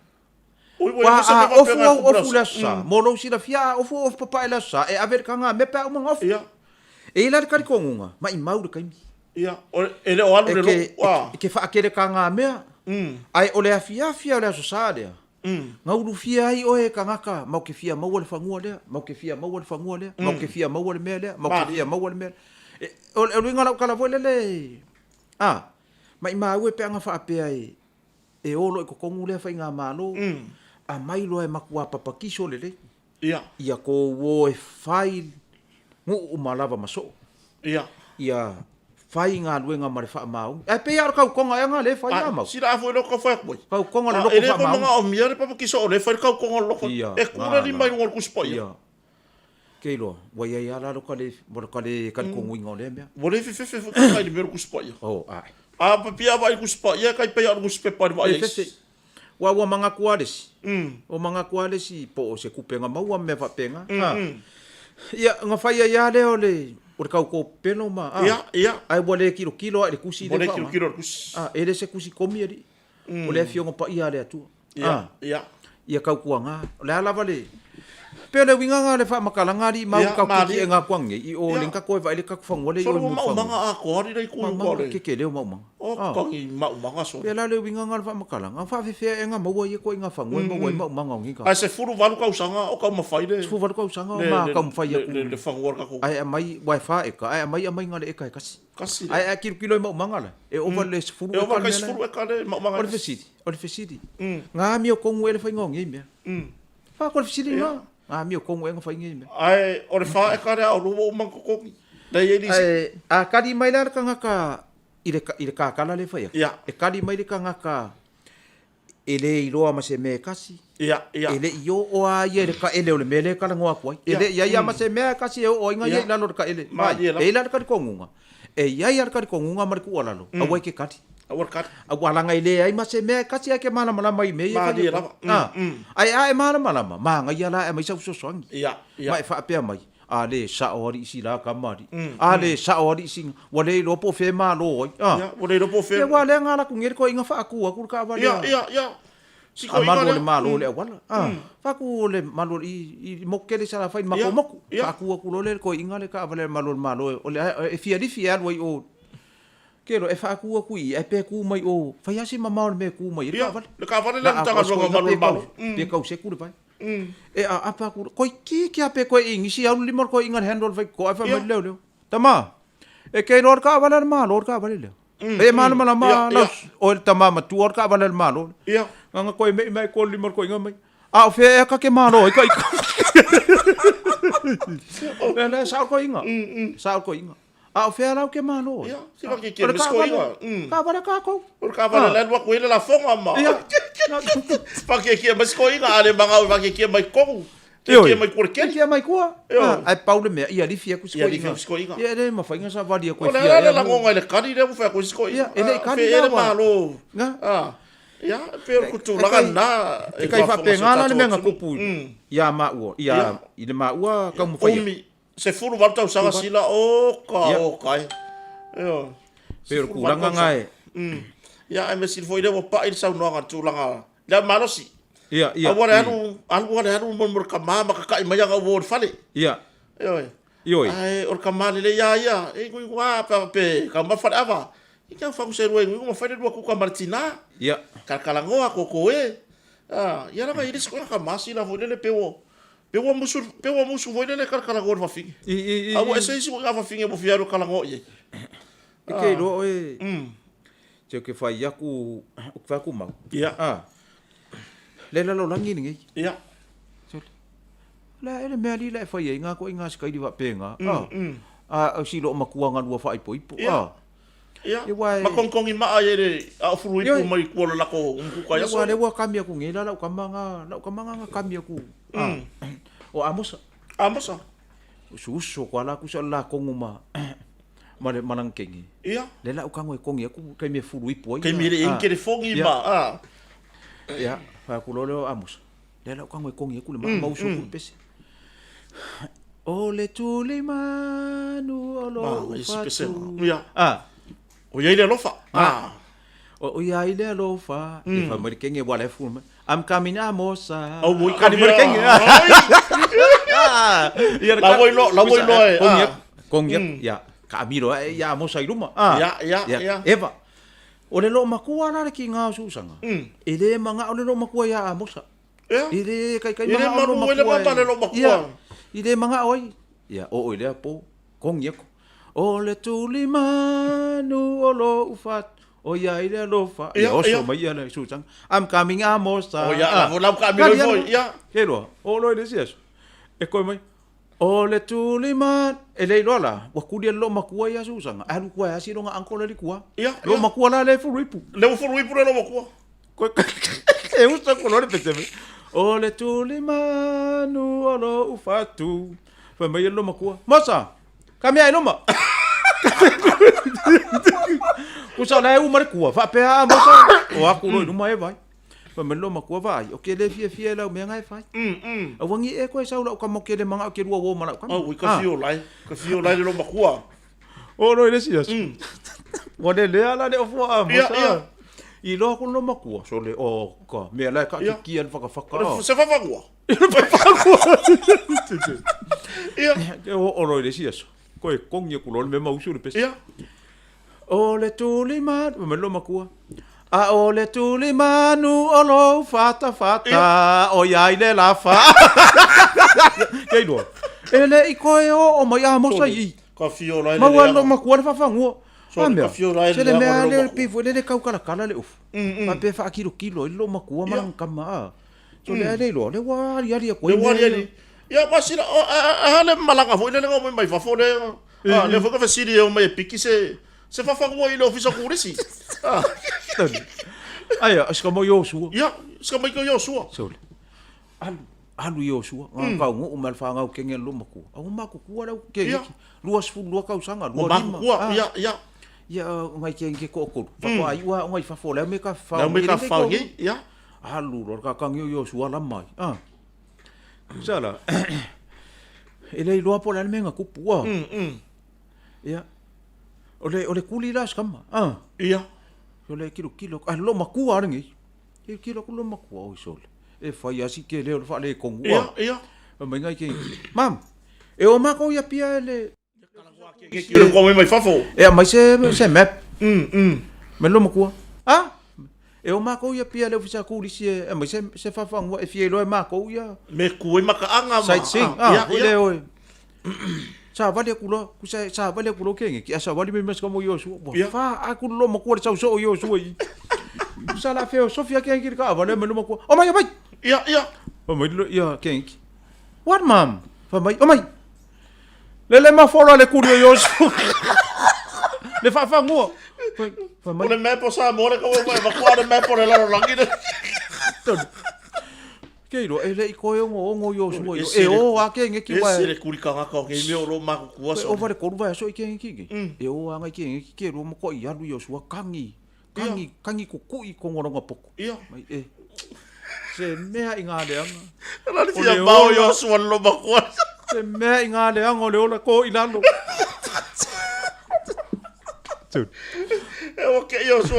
Wa ofu la sa. Molo si la fia ofu papa la sa e aver ka nga me pa o mga ofu. Ia. E la ka kongunga, ma i mau de kaimi. Ia. Ele o alu le loko. Wa. Ke fa kere ka nga me. Ai o le afia le so sa de. Nga ulu fia ai o e ka ngaka, mau ke fia mau le fangua le, mau ke fia mau le fangua le, mau ke fia mau le me le, mau ke fia mau le me. O le ngala kala vo le. Mai mau e pe anga fa pe ai. E olo e ko kongu le fa inga malo. A mai lo e makua papakiso le le. Ia. Ia ko wo e fai ngu malava maso. Ia. Ia fai nga luenga mare fa mau. E pe ar kau konga nga le fai mau. Sira fo lo ko fa ko. Kau konga le lo ko fa mau. Ele ko nga o miare papakiso le fa kau konga lo ko. E kura di mai ngol ku spa ia. Keilo, wai ai ala lo kale, mo kale kan kongu inga le mea. Vole fe kai di meru ku spa ia. Oh, ai. A papia vai ku spa ia kai pe ar ku spa pa vai. Wa manga kualesi. O manga kualesi po se kupenga mau me fa penga. Ia nga fai ia le ole. O kau ko pelo ma. Ia. Ai wale kilo ai kusi le fa. Wale kilo kusi. Ele se kusi komi ali. O le fionga pa ia le atu. Ia. Ia kau kuanga. Le ala vale. Pe le winga nga le fa makalanga di mau Ia, ka mali. ki nga kwang i o Ia. le ka ko vai le ka fang le So o mo mu mau fang. manga a ko ari dai ku ko le. Ke le mau manga. O kongi mau manga so. Pe la le winga nga fa makalanga fa fe fe nga mau ye ko nga fang mo mau manga ngi ka. Ai se furu valu ka usanga o ka ma fai le. Fu va ko sanga ma ka mu fa ye ku. Le fangor ka ko. Ai mai wifi e ka ai mai nga le e ka kasi. Kasi. Ai kilo mau manga la. E over le furu E o ka se furu e ka le mau manga. O le fesiti. Nga mi o ko ngwe le fa ngongi me. Fa ko le fesiti nga. Nga mi o ko ngwe nga fa ngi me. Ai o le fa e ka le o ru mang ko ko. Dai e di. Ai a kadi mai la ka nga ka ile ka kala le fa ya. Ia. E kadi mai le ka nga ka ele iloa ma se me kasi. Ia, ia. Ele yo o a ye le ka ele o le mele kala ngoa kwai. Ele ia ma se me kasi o inga ye la no ka ele. Ma ye la. E la ka ko ngunga. E ia ka ko ngunga mar ku ala lo. A wai ke kati. A war kat. A wala ngai le ai ma se me kasi ke mana mana mai me. Ma ye la. Ai mana mana ma ngai ala e mai sa so songi. Ia, ia. Mai fa pe mai. A le sa ori si la ka mari. A le sa ori sing. Wa le lo po fe ma lo. Ia, o le ro po fe. Ia wa le ngala ku ngir ko inga fa aku ka ba. Ia, ia, ia. Siko Amalo le malo le wala. Faku le malo i mokele sala fai makomoku. Faku lo le ko inga le ka vale malo o le e fia wai o. Kero e faku i e pe ku mai o. Fai asi mama me ku mai Ia, ka vale. le ka vale le tanga ro malo. Pe kau se ku le pai. E a apa ku ko ki pe ko ingi si au limor ko inga handle fai ko fa mai le. Tama. E ke lor ka vale malo ka vale le. E mana ma o tama ma tu or ka vale malo. Ia. Nga koe mai ko limor ko inga mai. A o fe ka ke malo i ka. Ele sa ko inga. Sa ko inga. A o fe ala ke malo. Ia, si va ke mis ko inga. Ka vale ka ko. O ka vale le wa ko ile la fonga ma. Ia. Pa ke mis ko inga ale manga va ke mai ko. Ke mai por ke. Ke mai ko. Ai Paulo me ia li fia ku Ia li fia ko inga. Ia le ma fa inga sa va dia ko fia. Ia le la ngonga le kadi le fa ko ko. Ia, ele kadi le malo. Nga. Ia, pero kutu langa na. E kai fa pengala le menga kupu. Ia ma ua. Ia i le ma ua ka mo fa. Se furu varta usanga sila o kai. Ia. Pero kuranga ngai. Ia, e me sil foi le pa il sa no nga tu langa. Ya malosi. Ia. Agora era um mor kamama ka kai maya ga wor fale. Ia. Ioi. Ai, or kamale le ia. E ku wa pa pe ka ma fa ava. Ika fa ku se ruengu ma fa de ku ka martina. Ia. Kakalangoa ko e. Ia la iris ko ka masi la voile le pewo. Pewo musu voile le kakalangoa fa fi. Awu ese isi ko fa fi mo fiaro kalangoa ye. Ke ro e. Je ke fa ya ku fa ku ma. Ia. Le la lo langi ni. Ia. La ele me ali la fa ye nga ko inga skai di wa penga. Si lo makuanga dua fa ipo. Ia. Ma kongkongi ma ai re a furu ipu mai ko la ko ku ka ya so. Le wa kami aku ngela la kamanga nga kami aku. O amosa. Suso ko la ku sa la ko nguma. Mare manang kengi. Ia. Le la ukango e kongi aku kai me furu ipu. Kai me en ke fongi ma. Ia, fa ku lo amosa. Le la ukango e kongi aku le ma uso ku pese. Ole tuli manu olo fatu. Ia. O ia ile lofa. O ia ile lofa. E fa mari kenge wala fuma. I'm coming amosa. O moi kani mari kenge. La voi lo e. Kongi ya. Kamiro ya amosa iruma. Ya. Eva. O le lo makua na ki nga susanga. Ele manga o le lo makua ya amosa. Ile kai manga o lo makua. Ile manga oi. Ya o ile po kongi ko. O le tuli manu o lo ufat. O ia ile lofa. Ya oso mai ana susang. I'm coming amosa. O ya la kamiro foi. Ya. Kero. O lo ile sias. E ko mai. O le tuli man. Ele lola. Wa kudia lo makua ya susang. Alu kwa ya sino nga angkola li kwa. Lo makua la le furipu. Le furipu lo makua. E usta colore peseme. O le tuli manu o lo ufatu. Fa mai lo makua. Masa. Kami ai loma. Kusa la u markua, fa pe a mosa. O aku lo numa e vai. Fa me loma kua vai. O ke le fie la me ngai fai. A wangi e ko sa la ka mo ke le manga ke ruo wo mala ka. O ka fio lai loma kua. O no ile sias. Wa le ala de ofo a mosa. I lo ko loma kua. So le o ka me la ka ki an fa ka. Se fa kua. Ia. Ke o roi le sia so. Ko e kongi ku lo me mausu le pesa. Ia. O le tuli ma me lo makua. A o le tuli manu o lo fata o ia ile la fa. Ke do. Ele I koe o mai a mosa I. Ka fio lai le. Ma walo makua le fa ngo. So ka fio lai Se le. le mea le pivo le kau kala le ufu. Ma pe fa kilo ilo makua man kama. So le ale lo le wa ya ko. Le wa ya ia masira ale malanga foi le ngo mai fa fo le. Le fo ka fasiri o mai piki se fa ngo I le ofisa kurisi. Ai, ska mo yo su. Ia, ska mai ko yo su. So. Alu yo su. Ka ngo mal fa ngau kenge lo maku. Au maku ku ala ke. Luas fu lo ka usanga lo lima. Ia, ia. Ia ngai kenge ko ko. Fa ko ai wa ngai fa fo le me ka fa. Le me ka fa ngi, ia. Alu ro ka kang yo su ala mai. Sala. Ele lo po la menga ku pu. Ia. Ole kuli la skama. Ia. Ole kilo. Lo maku arangi. Kilo ku lo maku o sol. E fai asi ke le fa le kongu. Ia. Mai ngai ke. Mam. E o mako ia pia le. Ke ko mai fafo. E mai se map. Me lo maku. E o mako ia pia le ofisa ku lisi e mai se fa fa e fie lo e mako ia. Me ku e maka anga ma. Sightseeing. Ile oi. Sa vale kulo, sa vale kulo kenge, ki asa vale me mas como yo su. Fa aku lo maku le so yo su I. Sa la feo Sofia kenge ka vale me lo maku. Oh my. Ia. Oh my ia kenge. What mom? Fa mai. Oh my. Le ma fora le kulo yo su. Le fa ngo. Fa mai. Le me po sa mo le ko mai ma kwa me po le la langi. Keiro ele I koe ngo yo su yo. E o a kenge ki wa. Ese le kurikanga ka nge me o lo ma ku wa so. O vale ko va so I kenge ki. E o anga kenge ki ke ro mo ko I alu yo su kangi ku I ko ngoronga poko. Ia. Mai se mea I ngā leanga. La ni fia bao yo su lo ma ku. Se mea I ngā leanga o le ola ko I lalo. E o ke yo su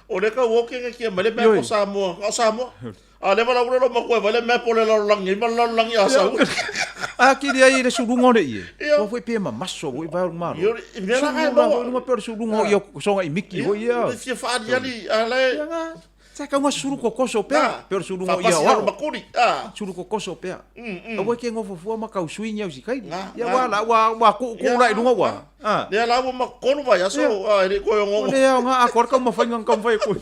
o le ka wo ke ke me le me po sa mo. Sa mo. Le wala ulo ma koe wale me pole la langi, ma la langi asa. Ki dia I le surungo le I. Ko foi pe ma maso foi vai mal. Yo me la ga no. No pe surungo yo songa I miki foi ia. Fia fa ali ale. Sa ka nga suru ko koso pe. Pe surungo ia. Fa ma kuri. Suru ko koso pe. O ke ngo fo ma ka usuinya usi kai. Ya wala wa ku la lunga wa. Le la ma kono va ya so ele ko ngo. Le nga akor ka ma fa ngang kam vai ku.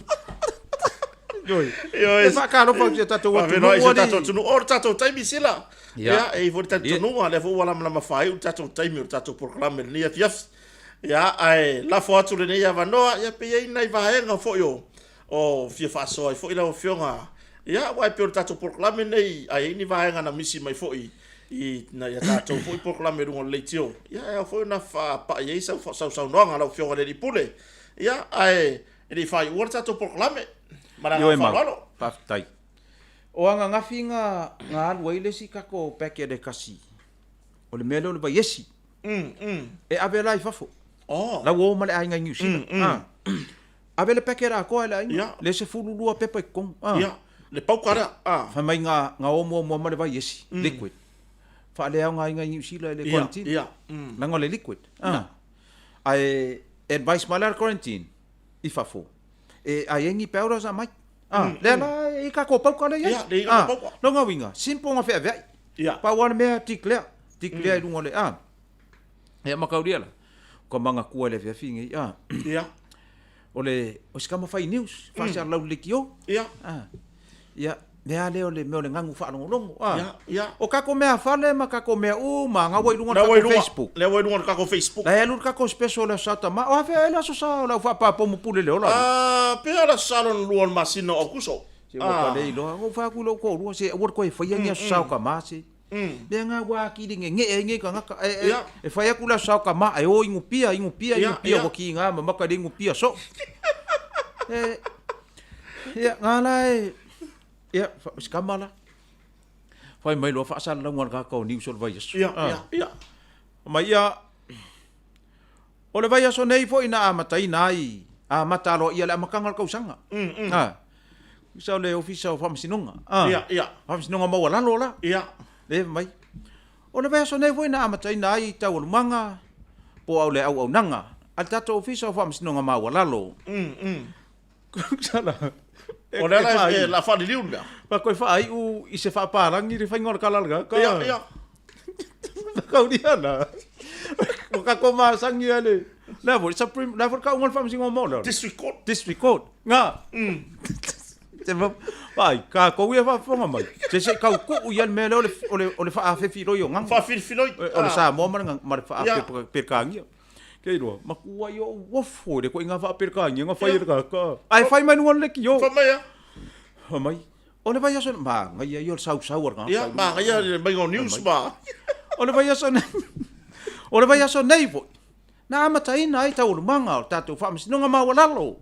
Yo, e fa karo pa je tato wa no e tato tunu or tato taimi sila. Ya, e vo tato tunu ale vo wala ma fai u tato taimi u tato proclame ni ya fiaf. Ya, ai la foto le ya vanoa ya pe ai nai va henga fo yo. O fia fa so ai fo ila o fionga. Ya, wa pe u tato proclame nei ai ni va henga na misi mai fo I na ya tato fo proclame ru on leitio. Ya, fo na fa pa ye sa sa no nga la fionga le pule. Ya, ai ele fai u tato proclame. Yo e mau. Paftai. O anga ngafi nga alu ai le si kako peke de kasi. O le melo le ba yesi. E ave lai fafo. La wo male ai nga nyusi. Ave le peke ra ko ala ai. Le se fulu lua pepa kong. Le pau kara. Fa mai nga o mo male ba yesi. Liquid. Fa le nga nyusi le quarantine. Na ngole liquid. Ai advice malar quarantine. I fafo. E ai ngi peura sa mai. Le la I ka ko pau ka le. No nga winga. Simple nga fe ve. Pa wan me tikle. Tikle I lungo le. E makauria la. Ko manga ku le fe fingi. Ole o ska ma fai news. Fa sa lau likio. Ya. Mea leo le meo le ngangu wha longo. O kako mea whale ma kako mea ma nga wai lunga kako Facebook. Le wai lunga kako Facebook. La elu kako special le sata ma. O hafe ele aso sa la wha pa pomu pule le ola. Pea la salon luon masino o kuso. Se waka le ilo. O wha kulo ko rua se awar koe whaiangi aso sao ka ma se. Le nga waki ringe nge ka ngaka. E whai akula sao ka ma. E o ingu pia waki nga ma maka ingu pia so. Nga lai. Ya, skamala. Fai mai lo fa sal la ngon ka ko ni sol vai. Ya. Mai ya. Ole vai so nei fo ina matai nai. Matalo ia la makangal ka usanga. Sa le ofisa o whamasinonga. Ia. Whamasinonga maua lalo la. Ia. Le mai. O le vea so nei voi na amatai na ai tau lumanga. Po au le au nanga. Al tato ofisa o whamasinonga maua lalo. Sala. O le la whani liun mea. Pa koe whaai u i se whaaparangi ri whaingora kalalga. Ia. Kau di ana. Ka ko masangi ale. Level supreme level ka ungal whamasinonga maua. District Court. Nga. Te vai ka ko ia va fonga mai. Se kau ko ia me ole fa afe filo yo ngang. Fa filo. Ole sa mo mar fa afe per kangi. Ke ro ma ku yo wo fo de ko inga fa per kangi nga fa ka. Ai fa mai no le ki yo. Fa mai. Ha mai. Ole vai so ma ngai yo sau nga. Ia ma ngai mai go news ba. Ole vai so Ole vai so nei vo. Na matai na ai tau manga tatu fa masinonga ma walalo.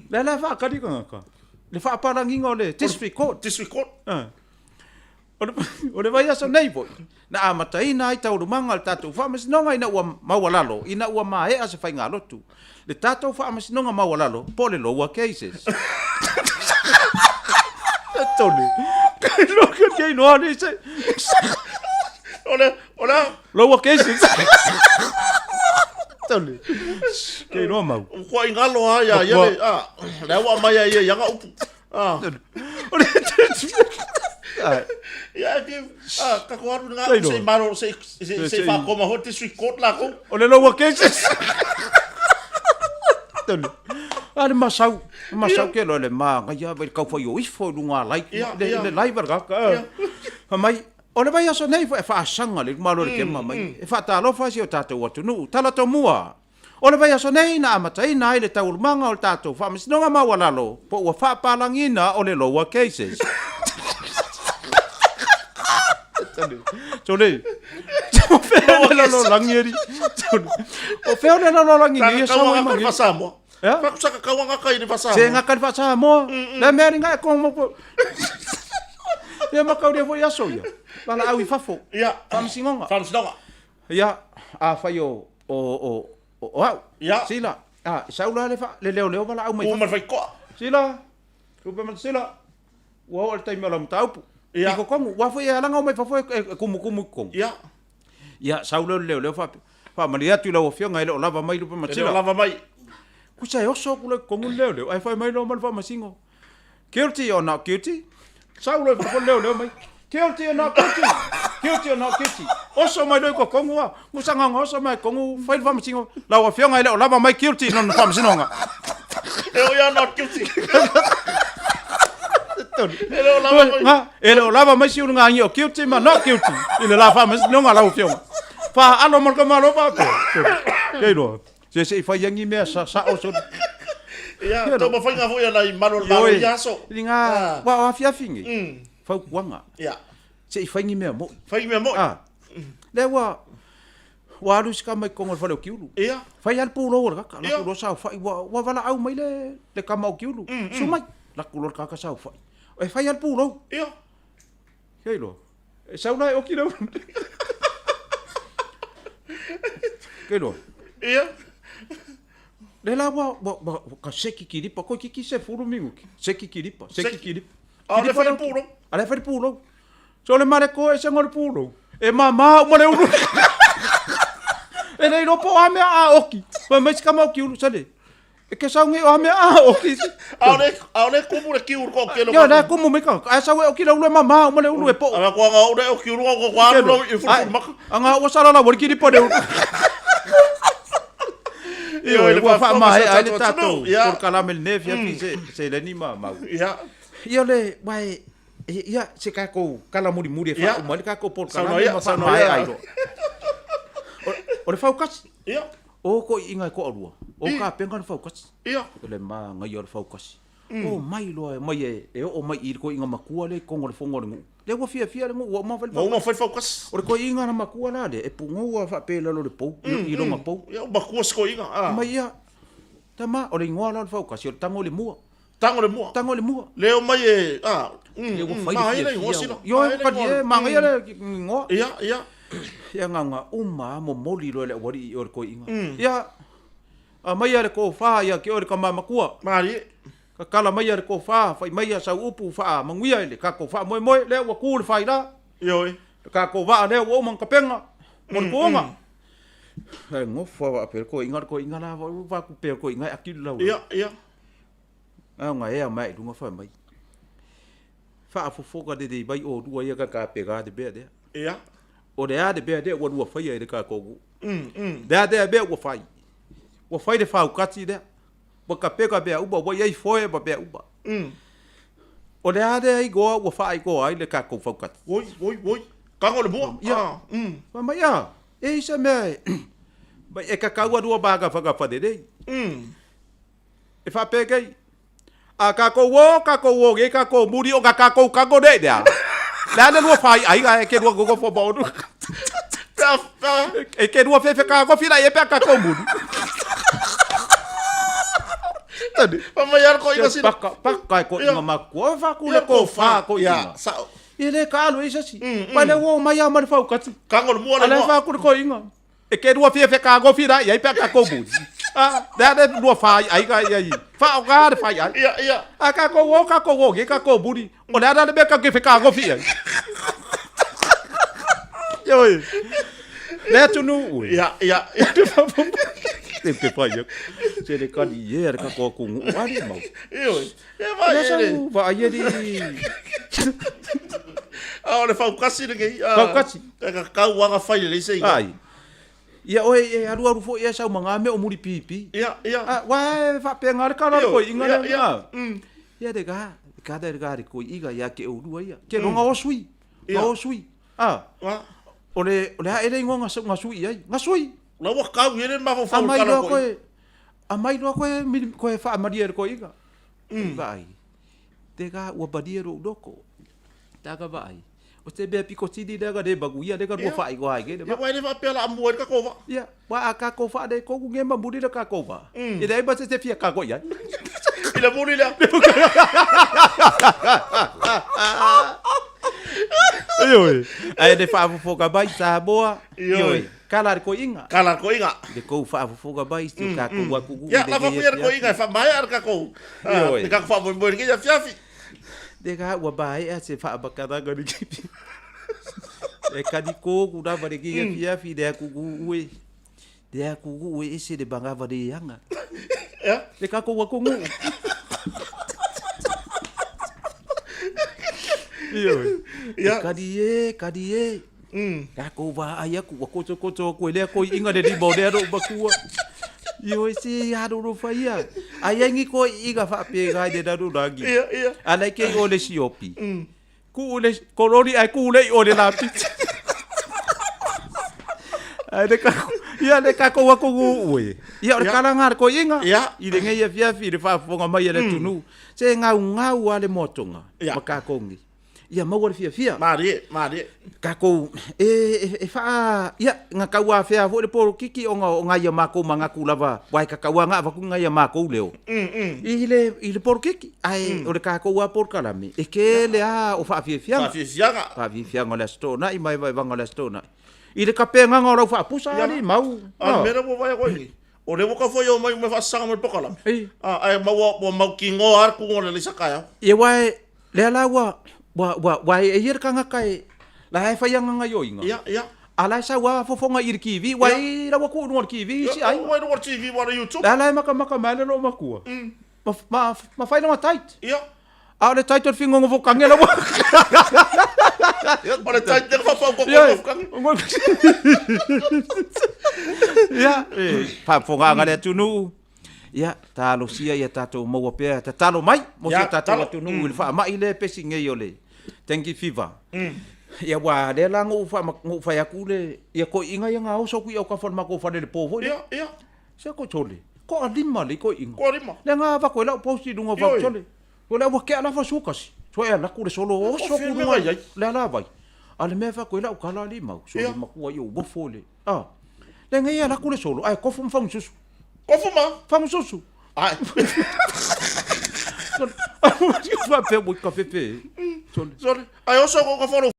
La fa ka di ka. Le fa parangi ngole District Court. Ole vai aso nei voi. Na amatai na ai tau manga al tatu fa masinonga ina ua mawalalo, ina ua mae ase fai ngalotu. Le tatu fa masinonga mawalalo, po le lower cases. Tony. Kai lo ke no ani se. Ola. Lower cases. Tony. Ke no mau. Ko ingalo ya le la wa mai ya yanga upu. Ya ke ka ko aru nga se maro se fa koma ho District Court la ko. Ole lower cases. Tony. Ale masau ke lo le ma nga ya vel ka fo yo ifo lunga like le live ka. Mai ole vai aso nei fa sanga le malo le kema mai. E fa ta lo fa si o tata o tunu. Tala to mua. Ole vai aso nei na amatai na ile tau manga o tata fa masinonga mawalalo. Po wa fa palangina ole lower cases. Tole. O feo le lo langieri. O feo le lo langieri so mai fa samo. Fa ku saka kawanga kai ni fa samo. Se nga kai fa samo. Le meri nga ko mo. Ya makau dia foi aso ya. Bala au fafo. Ya, Whamasinonga. Ya, a fai o au. Ya. Sila. Saula le leo bala au mai. O mar fai ko. Sila. Rupa man sila. Wa o tai mala mtaupu. Ya. Ko kongu wa foi ala ngau mai fafo kumu kong. Ya. Ya saula leo fa malia tu la ofia ngai lo lava mai rupa man sila. Lava mai. Ku sai o so kula kongu leo. Ai fai mai lo man fa masingo. Guilty or not guilty? Saula fa leo mai. Guilty or not guilty? Guilty or not guilty? Oso mai doi ko kongu wa. Musanga ngoso mai kongu fai fa masingo. La ofia ngai lo lava mai guilty non fa masinonga. You are not guilty. Ele lava mai si unga ngi o guilty ma not guilty. Ile la fa masinonga la ofia. Fa alo mar ka malo fa. Keiro. Se fai yangi me sa oso. Ya, to mo fai nga foi na maro la ya so. Linga wa afia fingi. Fa kuanga. Ya. Se fai ngi me mo. Fai me mo. Le wa lu ska mai kongo fa lo kiulu. Ya. Fai al pulo ka la pulo sa fai wa vala au mai le ka mau kiulu. Su mai la pulo ka sa fai. E fai al pulo. Ya. Keiro. E sa una o kilo. Keiro. Ya. Le la wa ka seki kiripa ko kiki se furu mingu. Seki kiripa. Ale fai pulo. Ale fai pulo. So le mare ko e se ngol pulo. E mama mo le uru. E nei no po ame a oki. Ma mai ska mau kiulu sale. E ke sa ngi o ame a oki. Ale kumu le kiulu ko kelo. Yo na kumu me ka. A sa we oki le mama mo le uru e po. Ala ko nga o le kiulu ko kwa lo i fu mak. Anga o sala la wori kiripa de. Yo le fa mai ale tato. Por calamel neve fi se le ni mama. Ya. Yo le vai ya se ka ko kala muri fa o mal ka ko por calamel ma fa mai ai do. O le faukas. Ya. O ko inga ko alua. O ka penga le faukas. Ya. Le ma ngai o le faukas. O mai lo mai e o mai ir ko inga makua le ko ngol fongo ngu. Le wa fia le ngu o ma vel. Mo fai faukas. O ko inga na makua la de e pungo wa fa pe lo le po. I lo ma po. Ya makua sko inga. Mai ya. Tama o le ngoa la faukas o tango le mua. Tango le mua. Leo mai e mai le ngosila. Yo ka die ma ngai le ngoa. Ya. Ya nga uma mo moli lo le wari o ko inga. Ya. A mai ale ko fa ya ke o ka mama kua. Mari. ka kala mai ar ko fa fai mai sa upu fa manguia le ka ko fa moi le wa ku le fai la Yo. ka ko va le wo man ka penga mon ko nga ai ngo fa per ko inga la va ku per ko inga akil la Iya, iya. nga e mai dunga fa mai fa fo ka de bai o du ia ka pega de be de Iya. o de a de be de wa fa ia de ka ko de be wa fai de fa u kati de wa ka pega be uba wa ia foi ba be uba o de a de ai go wa fa ai go ai le ka ko fa kati Woi. Kango le bua. Ia. Fa mai ia e se me ba e ka kaua dua ba ka fa de e fa pega a ka ko wo ge ka ko muri o ka ko de dia la le lo fai ai ga ke do go fo bo e ke do fe ka ko fila e pe ka ko muri tadi Pamayar ko ina sila. Pakka ko inga makua fa ku le ko fa ko Ya, inga sa ile ka lo isa si pa le wo mai ama fa ka ti kango le bua le ale bua. fa ku ko inga e ke do fe ka ko fila e pe ka ko muri da do fa ai ga ai fa ga fa ai Iya. a ka ko wo ge ka ko muri o da be ka ke fe ka ko fi ai yo le tu nu Iya. te pe pa yo se le ka di yer ka ko ku ari mau Yo. E vai ya ele. sa va ye di Ah, le fau kasi le ngai. Faukasi. Ka kau wanga fai le sei. ai ia oe e aru fo ia sa manga me o muri pipi Iya. wa fa pe ngar ka ro ko inga Iya. ia de ga ko iga ya ke o lu ia ke no nga o sui Wa. ole ha ele ngo nga sui ai nga sui La wa kau ele ma fo fau amai kala lo ko. ko ko fa maria ko iga vai de ga wa badiero doko daga vai o te be piko tidi daga de baguia de ga mo fa igo ai ge de Ya wa ele va pela ambuer ka ko va. ya wa aka ko fa de ko nge ma budi de ka ko va e dai ba se fia ka ko ya Ila buli la. Oi. Ai de fa fo ka bai sa boa. Oi. Kala ko inga. Kala ko inga. De ko fa fo ka bai tu ka ko wa ku. Ya la va puer ko inga fa mai ar ka ko. Oi. Ka fa mo mo ya fiafi. De ka wa bai a se fa ba ka da ga ni. E ka di ko ku da ba de ki ya fi de ku ue. De ku ue ese de banga va de yanga. Ya. De ka ko wa ku ngu. Ya. Kadie. Ka ko va ai ku ko ko le ko inga de di bo de ro ba ku. Yo ese ya do fa ia. Ai ngi ko iga fa pe ga de da do lagi. Iya. Ala ke o le siopi. Ku le kolori ai ku le o le la pi. Ai de ka ia le ka ko wa ko ue. Ia o kala ngar ko inga. Ia. I de ngai fia fi de fa fonga mai le tunu. Se ngau ale motonga. Maka kongi. Ia mau le fia. Mari. Ka ko e fa ia nga ka wa fea vo le por kiki o nga ia mako manga ku lava. Wai ka ka wa nga va ku nga ia mako leo. Ile por kiki. Ai o le ka ko wa por kalame. E ke le a o fa fia. Fa fianga. Fa fia nga le stona i mai va le stona. Ile ka pe nga ora fa pusa ali mau. Ah, mera mo vai ko ni. O le boka foi o mai me fa sanga mo pokala. Ai mau kingo ar ku ngole le sakaya. E wai le la wa e yer ka nga kai. La hai fa nga yo inga. Iya. Ala sa wa fo fonga ir kiwi wai la wa ku no kiwi si ai. Wai no TV wa YouTube. La maka mala no makua. Ma fai no tight. Iya. A le tight fingo ngo kangela wa. Ora tai te fa ko Ya, fa fonga nga le tunu. Ya, talo sia ya tato mo pe ta talo mai, mo se tato tunu il fa mai le pesi nge yole. Tengi fiva. Ya wa de la ngo fa ya kule ya ko inga ya nga so ku ya ka forma ko fa le povo. Iya. Se ko chole. Ko alima le ko inga. Ko rima. Le nga va ko la posti dunga va chole. Ko la wa ke ala fa sukas. So ya la ku le solo o so ku dunga. Le la vai. Ale me fa ko la ka la lima. So ma ku yo bo fole. Le nga ya la ku le solo. Ai ko fum fam susu. Ko fuma. Fam susu. Ai. Va pe mo ka pepe. Sorry. Ai oso ko folo.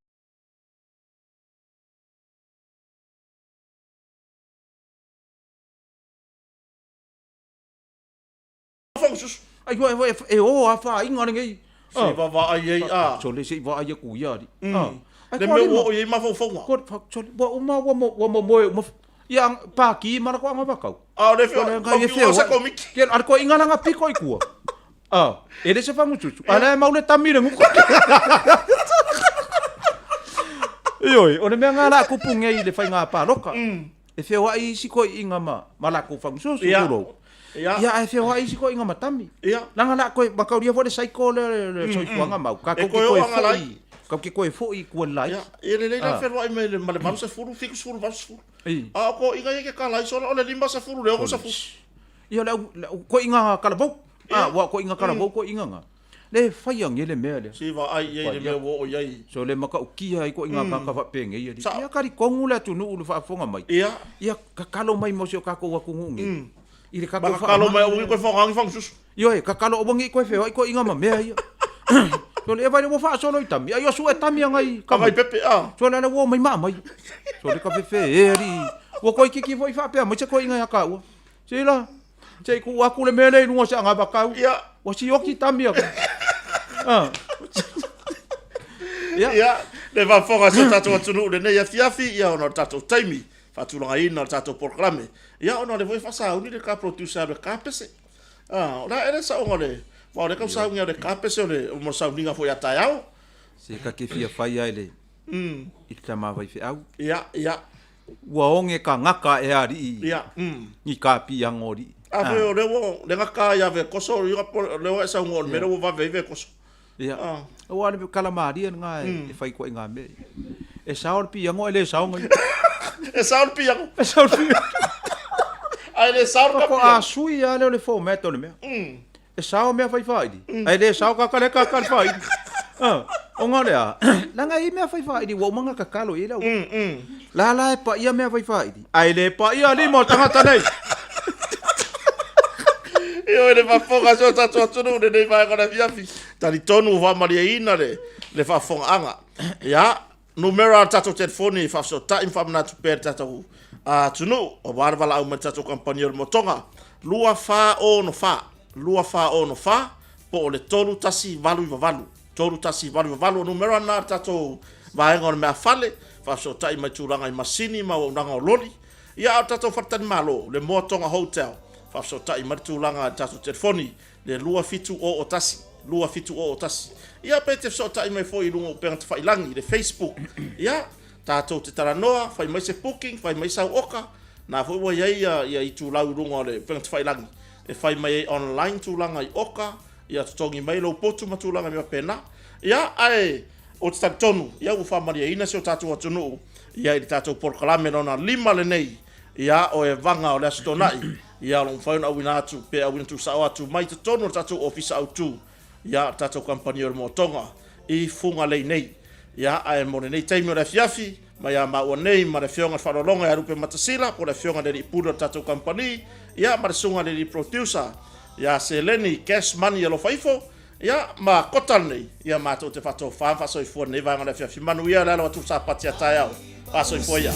ai ho e o a fa inga ngai Se va ai ai a. so le se va ai ku ia di Le me o i ma fo fo. ko so bo uma wo mo yang pa ki mara ko nga bakau Le fe sa ko miki. ke ar ko inga nga piko i ku ele se fa mu chuchu ala mau le tamire nguko Ioi, o ne mea ngā la kupunge i le whai ngā pāroka. E whewha i siko i inga ma la kufang so uro. Ia e whewha i siko i inga matami. Langa la koe makauria fo le saiko le soifuanga mau. Ka koe fo i kua lai. Ia le leila whewha i me le manu sa furu, fiku sa furu, vasu furu. A ko inga i ke ka lai sona o le lima sa furu, le ongo sa furu. Ia le ko inga kalabou. Wa ko inga kalabou ko inga nga. Le whaiang e le mea le. Si wa ai e le mea wo o iai. So le maka ukia i ko inga kaka whapenge i. Ia kari kongu le atu nuu le whaafonga mai. Ia kakalo mai mo si o kako wakungungi. I le kako wha. Kakalo mai o koe whangangi whangsusu. Ia kakalo o wangi i koe whewa i ko inga ma mea ia. So le ewaile wo wha solo i tami. Ia su e tami angai. Kamai pepe a. So le wo mai maa mai. So le ka pepe e ri. Wo koe kiki foi whapea mai se ko inga ia ka ua. Sila. Se ku aku le mea le nua se anga bakau. Ia. Wa si oki tami ako. Ia, le va fonga so tatou atunu le nei afiafi ia ona tatou taimi fatulanga ina tatou proclame ia ona le voi fasa uni le ka producer le ka pese ora era sa ngole va le ka sa ngia le ka pese le mo sa ninga foi ataiao se ka ke fia fai ai le i tama vai fe au ia wa onge ka ngaka e ari ia ni ka pi angori ave o le wo le ngaka ia ve koso ia le wa sa ngol me le va ve koso ia o ana calamari nga e fai ko inga me e saur pi ngo ele saung e saur pi ai le saur ko a sui ale le format ole me e saur me fai fai ai le saur ka ka fai o ngore a langa i me fai fai wo manga ka kalo i la e pa ia me fai fai ai le pa ia li mo tanga tanai Io le fa fonga so tatou atunu le nei vai kana fiafi. Tali tonu va maria ina le fa fonga anga. Ia, numero tatou telefoni fa so ta infamna tu per tatou. Tunu o war vala au tatou compagnie motonga. Lua fa o no fa. Po le tolu tasi valu i valu. Tolu tasi valu i valu numero na tatou va ngor me afale fa so ta mai turanga i masini ma o nanga o loli. Ia tatou fatani malo le motonga hotel. Fa so ta i martulanga tatou telefoni le lua fitu o tasi ia pe te so ta i mai foi lungo pe ngata failangi le Facebook ia tatou te taranoa fai mai se booking fai mai sa oka na foi wa ia i tu lau lungo le pe ngata failangi e fai mai online tulanga i oka ia tongi mai lo potu matulanga me pena ia ai o tonu ia u fa maria ina se tatou atunu ia i tatou proclame na lima le nei ia o e vanga o le astonai ia long fauna wina atu pe wina tu sa atu mai te tono tatou office autu ia tatou company o motonga i funga lei nei ia ai mo nei taimi o le fiafi mai a ma o nei ma le fionga falolonga ia rupe matasila po le fionga le pudo tatou company ia ma le sunga le producer ia seleni cash money lo faifo ia ma kotal nei ia ma to te fato fa so i fo nei vanga le fiafi manu ia la tu sa patia taiao fa so i fo ia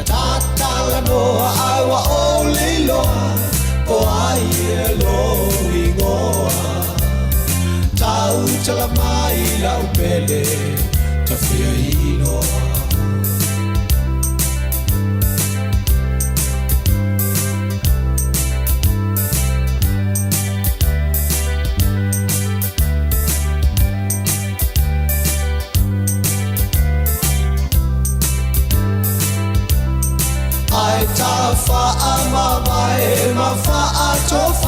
Tatala noa awa o leiloa o ai e lo ingoa tau tala mai lau pele ta fia inoa ai ta fa ama mai ma fa ato